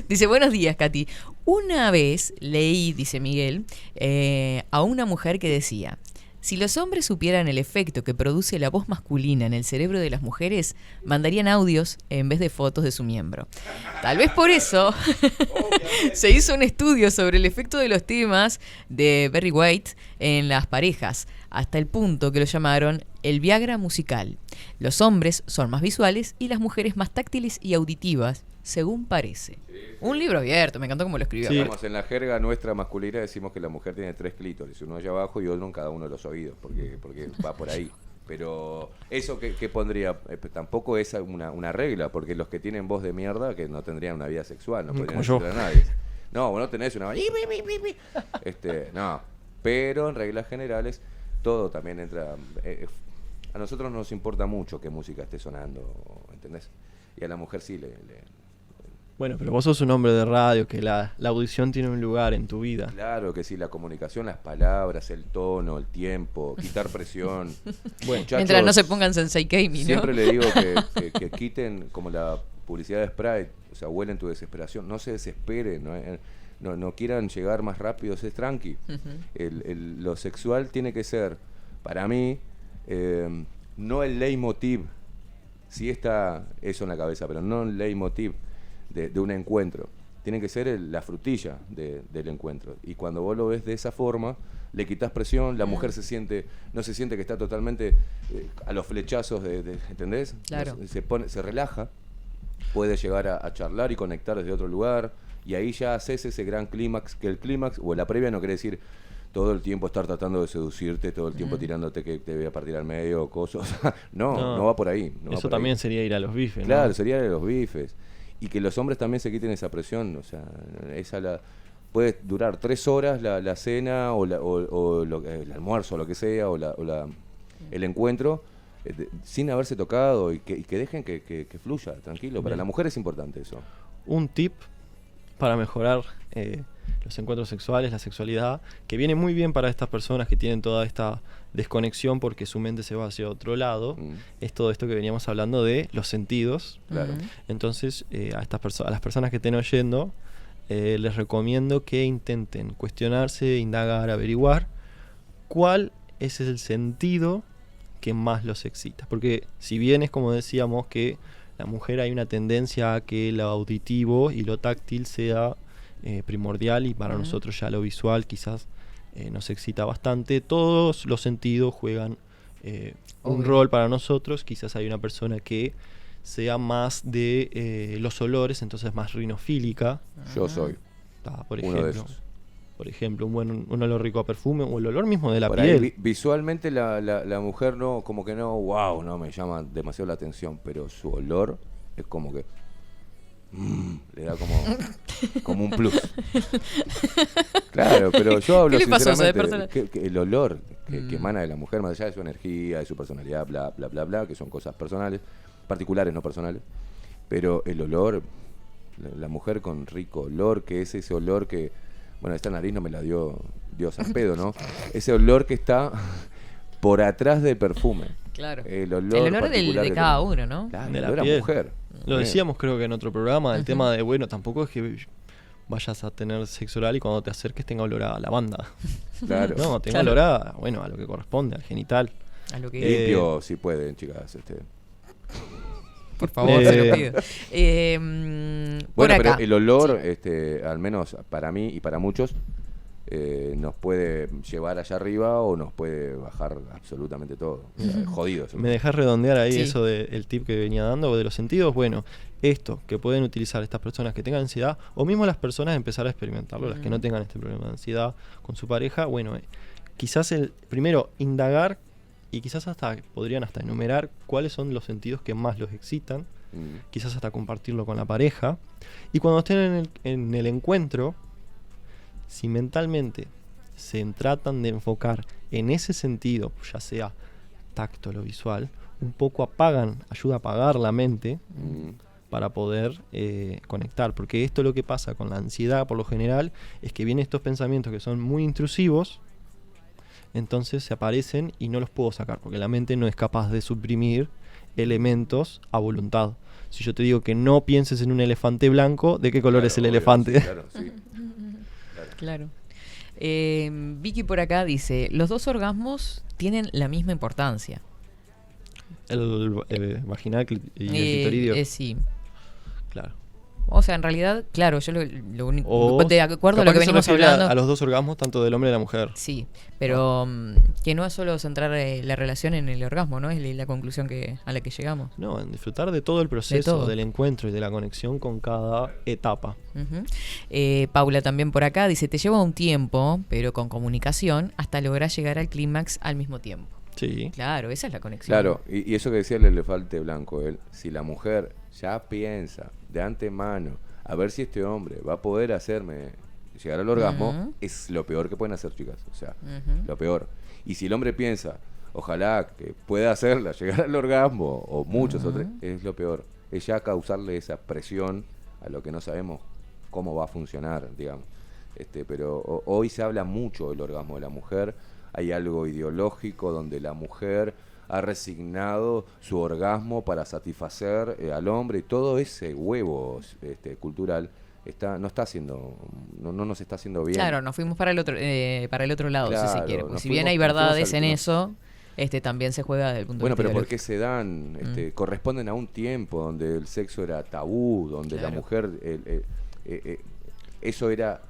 S2: Dice, buenos días, Katy. Una vez leí, dice Miguel, a una mujer que decía, si los hombres supieran el efecto que produce la voz masculina en el cerebro de las mujeres, mandarían audios en vez de fotos de su miembro. Tal vez por eso se hizo un estudio sobre el efecto de los temas de Barry White en las parejas, hasta el punto que lo llamaron el Viagra musical. Los hombres son más visuales y las mujeres más táctiles y auditivas, según parece. Un libro abierto, me encantó cómo lo escribió.
S3: Sí.
S1: Digamos, en la jerga nuestra masculina decimos que la mujer tiene 3 clítoris, uno allá abajo y otro en cada uno de los oídos, porque va por ahí. Pero eso que pondría, tampoco es una regla, porque los que tienen voz de mierda que no tendrían una vida sexual, no podrían
S3: Como yo.
S1: ayudar a nadie. No, vos no tenés una... no, pero en reglas generales todo también entra... a nosotros nos importa mucho qué música esté sonando, ¿entendés? Y a la mujer sí
S3: Bueno, pero vos sos un hombre de radio, que la audición tiene un lugar en tu vida.
S1: Claro que sí, la comunicación, las palabras, el tono, el tiempo, quitar presión. Bueno, muchachos,
S2: Mientras no se pongan Sensei Kami, ¿no?
S1: siempre le digo que quiten como la publicidad de Sprite, o sea, huelen tu desesperación, no se desesperen, no quieran llegar más rápido, es tranqui. Lo sexual tiene que ser, para mí, no el leitmotiv, sí está eso en la cabeza, pero no el leitmotiv de un encuentro. Tiene que ser la frutilla del encuentro. Y cuando vos lo ves de esa forma, le quitas presión, la mujer no se siente que está totalmente a los flechazos ¿entendés?
S2: Claro.
S1: Se relaja, puede llegar a charlar y conectar desde otro lugar, y ahí ya haces ese gran clímax, que el clímax, o la previa no quiere decir todo el tiempo estar tratando de seducirte, todo el tiempo tirándote que te voy a partir al medio, cosas. No va por ahí. No va
S3: Eso
S1: por ahí.
S3: también sería ir a los bifes,
S1: Claro,
S3: ¿no?
S1: sería de los bifes. Y que los hombres también se quiten esa presión, o sea, puede durar 3 horas la cena o el almuerzo, lo que sea, el encuentro, sin haberse tocado y que dejen que fluya, tranquilo. Para
S3: Bien.
S1: la mujer es importante eso.
S3: Un tip para mejorar los encuentros sexuales, la sexualidad, que viene muy bien para estas personas que tienen toda esta desconexión porque su mente se va hacia otro lado, es todo esto que veníamos hablando de los sentidos.
S1: Claro.
S3: Entonces, a las personas que estén oyendo, les recomiendo que intenten cuestionarse, indagar, averiguar cuál es el sentido que más los excita. Porque si bien es como decíamos que la mujer hay una tendencia a que lo auditivo y lo táctil sea primordial, y para nosotros ya lo visual quizás nos excita bastante. Todos los sentidos juegan un rol para nosotros. Quizás hay una persona que sea más de los olores, entonces más rinofílica.
S1: Yo soy
S3: Por
S1: uno de
S3: ejemplo,
S1: esos.
S3: por ejemplo, un olor rico a perfume, o el olor mismo de la
S1: Por ahí,
S3: piel.
S1: visualmente la mujer no, como que no, wow, no me llama demasiado la atención, pero su olor es como que le da como un plus. Claro, pero yo hablo
S2: ¿Qué le pasó a esa
S1: sinceramente
S2: persona?
S1: que el olor que emana de la mujer, más allá de su energía, de su personalidad, bla, bla, bla, bla, que son cosas personales, particulares, no personales, pero el olor, la mujer con rico olor, que es ese olor que, bueno, esta nariz no me la dio Dios al pedo, ¿no? Ese olor que está por atrás del perfume.
S2: Claro.
S1: El olor particular
S2: de
S1: que
S2: cada
S1: tiene.
S2: uno, ¿no?
S1: Claro,
S3: De
S1: el
S3: la
S1: olor a
S3: piel.
S1: mujer.
S3: Lo
S1: Bien.
S3: decíamos creo que en otro programa, el tema de, bueno, tampoco es que vayas a tener sexo oral y cuando te acerques tenga olor a lavanda.
S1: Claro.
S3: No, tenga
S2: Claro.
S3: olor a, bueno, a lo que corresponde, al genital.
S2: A lo que
S1: Limpio, si pueden, chicas.
S2: por favor, se lo
S3: Eh,
S2: pido. Por
S1: Bueno,
S2: acá.
S1: pero el olor, al menos para mí y para muchos, nos puede llevar allá arriba o nos puede bajar absolutamente todo. O sea, jodido.
S3: ¿Me dejas redondear ahí
S2: Sí.
S3: eso del tip que venía dando de los sentidos? Bueno, esto que pueden utilizar estas personas que tengan ansiedad, o mismo las personas empezar a experimentarlo, las que no tengan este problema de ansiedad con su pareja, bueno, quizás el primero indagar, y quizás podrían hasta enumerar cuáles son los sentidos que más los excitan, quizás hasta compartirlo con la pareja, y cuando estén en el encuentro, si mentalmente se tratan de enfocar en ese sentido, ya sea tacto o visual, un poco ayuda a apagar la mente para poder conectar, porque esto lo que pasa con la ansiedad por lo general es que vienen estos pensamientos que son muy intrusivos, entonces se aparecen y no los puedo sacar, porque la mente no es capaz de suprimir elementos a voluntad. Si yo te digo que no pienses en un elefante blanco, ¿de qué color es el elefante?
S1: Claro, sí.
S2: Claro. Vicky por acá dice, los dos orgasmos tienen la misma importancia.
S3: El vaginal y el clitoridio.
S2: Sí.
S3: Claro.
S2: O sea, en realidad, claro, yo lo único...
S3: O
S2: de acuerdo a
S3: capaz
S2: lo que
S3: se
S2: venimos
S3: refiere
S2: hablando...
S3: a los dos orgasmos, tanto del hombre y de la mujer.
S2: Sí, pero que no es solo centrar la relación en el orgasmo, ¿no? Es la conclusión a la que llegamos.
S3: No, en disfrutar de todo el proceso,
S2: todo.
S3: del encuentro y de la conexión con cada etapa.
S2: Ujú. Paula también por acá dice, te lleva un tiempo, pero con comunicación, hasta lograr llegar al clímax al mismo tiempo.
S3: Sí.
S2: Claro, esa es la conexión.
S1: Claro, y eso que decía el elefante blanco, si la mujer ya piensa de antemano a ver si este hombre va a poder hacerme llegar al orgasmo, es lo peor que pueden hacer, chicas. O sea, lo peor. Y si el hombre piensa, ojalá que pueda hacerla llegar al orgasmo, o muchos otros, es lo peor. Es ya causarle esa presión a lo que no sabemos cómo va a funcionar, digamos. Pero hoy se habla mucho del orgasmo de la mujer. Hay algo ideológico donde la mujer ha resignado su orgasmo para satisfacer al hombre, y todo ese huevo cultural no está haciendo, no nos está haciendo bien.
S2: Claro, nos fuimos para el otro lado, si se
S1: Claro,
S2: quiere. Porque
S1: nos
S2: si bien
S1: fuimos-
S2: hay
S1: nos fuimos
S2: verdades
S1: al-
S2: en eso, también se juega desde el punto
S1: Bueno,
S2: de vista
S1: pero ¿por qué
S2: ideológico.
S1: se dan? Corresponden a un tiempo donde el sexo era tabú, donde la
S2: Claro.
S1: mujer, eso era,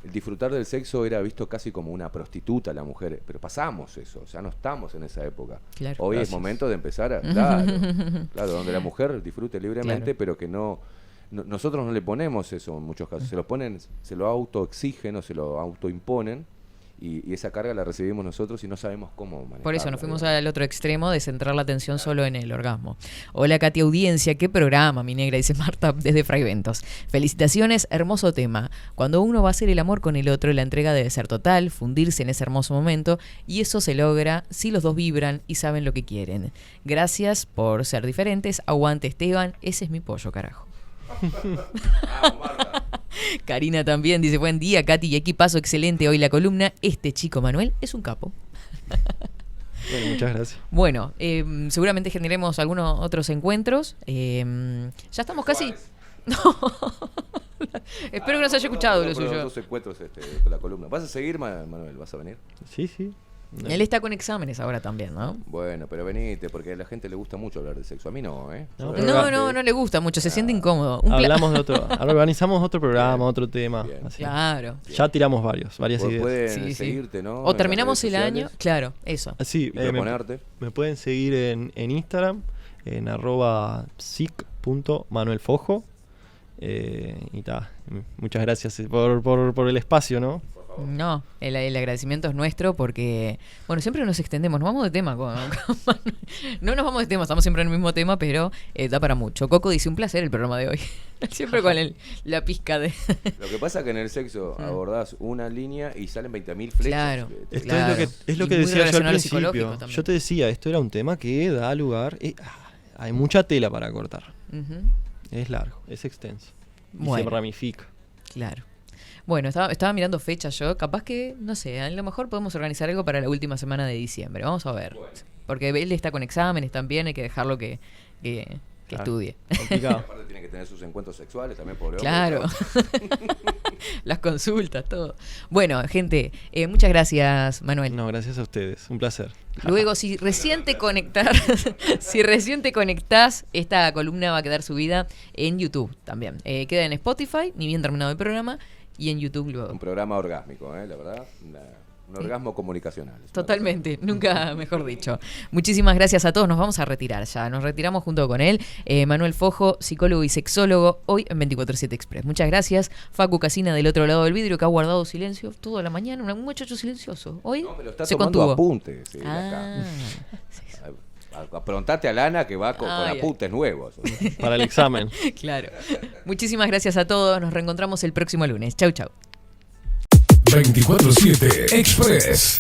S1: el disfrutar del sexo era visto casi como una prostituta la mujer, pero pasamos eso, ya no estamos en esa época.
S2: Claro.
S1: Hoy
S3: Gracias.
S1: es momento de empezar claro, donde la mujer disfrute libremente,
S2: Claro.
S1: pero que nosotros no le ponemos eso en muchos casos, se lo autoexigen o se lo autoimponen. Y esa carga la recibimos nosotros y no sabemos cómo manejarla.
S2: Por eso nos fuimos
S1: digamos.
S2: al otro extremo de centrar la atención solo en el orgasmo. Hola Katy Audiencia, qué programa, mi negra, dice Marta desde Fraiventos. Felicitaciones, hermoso tema. Cuando uno va a hacer el amor con el otro, la entrega debe ser total, fundirse en ese hermoso momento, y eso se logra si los dos vibran y saben lo que quieren. Gracias por ser diferentes, aguante Esteban, ese es mi pollo, carajo. Karina también dice, buen día Katy y equipazo excelente hoy la columna, este chico Manuel es un capo.
S3: Bueno, muchas gracias.
S2: Bueno, seguramente generemos algunos otros encuentros. Ya estamos casi... No. Espero que no se haya escuchado lo
S1: Por los
S2: suyo.
S1: dos encuentros con la columna. ¿Vas a seguir, Manuel? ¿Vas a venir?
S3: Sí, sí.
S2: Él está con exámenes ahora también, ¿no?
S1: Bueno, pero venite, porque a la gente le gusta mucho hablar de sexo. A mí no, ¿eh?
S3: No,
S1: Yo
S3: pero
S1: de verdad
S2: No le gusta mucho, se siente incómodo.
S3: Hablamos de otro, ahora organizamos otro programa, otro tema.
S1: Bien.
S3: así.
S2: Claro.
S3: Ya tiramos varias ideas.
S1: Pueden
S2: Sí.
S1: seguirte, ¿no?
S2: O
S1: En
S2: terminamos
S1: las
S2: el
S1: redes
S2: año,
S1: sociales
S2: claro, eso.
S3: Sí,
S1: y proponerte.
S3: me pueden seguir en Instagram, en @sic.manuelfojo. Y ta, muchas gracias por el espacio, ¿no?
S2: No, el agradecimiento es nuestro porque, bueno, siempre nos extendemos, nos vamos de tema. No nos vamos de tema, estamos siempre en el mismo tema, pero da para mucho. Coco dice, un placer el programa de hoy. Siempre con la pizca de...
S1: Lo que pasa es que en el sexo abordás una línea y salen 20.000 flechas.
S2: Claro.
S3: Esto
S2: Claro.
S3: es lo
S2: Y
S3: que
S2: muy
S3: decía yo al
S2: relacionado al psicológico
S3: principio.
S2: también.
S3: Yo te decía, esto era un tema que da lugar... hay mucha tela para cortar.
S2: Ujú,
S3: Es largo, es extenso. Y
S2: Bueno.
S3: se ramifica.
S2: claro. Bueno, estaba mirando fechas yo. Capaz que, no sé, a lo mejor podemos organizar algo para la última semana de diciembre. Vamos a ver. Porque él está con exámenes también, hay que dejarlo que
S3: Claro.
S2: estudie.
S3: Complicado.
S1: Aparte tiene que tener sus encuentros sexuales también, pobre hombre.
S2: Claro. Las consultas, todo. Bueno, gente, muchas gracias, Manuel.
S3: No, gracias a ustedes. Un placer.
S2: Luego, si recién te conectás, esta columna va a quedar subida en YouTube también. Queda en Spotify, ni bien terminado el programa, y en YouTube luego.
S1: Un programa orgásmico, la verdad. Un orgasmo comunicacional.
S2: Totalmente, nunca mejor dicho. Muchísimas gracias a todos, nos vamos a retirar ya. Nos retiramos junto con él, Manuel Fojo, psicólogo y sexólogo, hoy en 24/7 Express. Muchas gracias. Facu Casina del otro lado del vidrio, que ha guardado silencio toda la mañana, un muchacho silencioso. Hoy
S1: No, pero está
S2: se
S1: tomando
S2: contuvo.
S1: apuntes. Sí,
S2: Ah,
S1: acá. Aprontate a Lana que va con
S2: Ay,
S1: apuntes nuevos.
S3: Para el examen.
S2: claro. Muchísimas gracias a todos, nos reencontramos el próximo lunes. Chau, chau.
S4: 24/7 Express.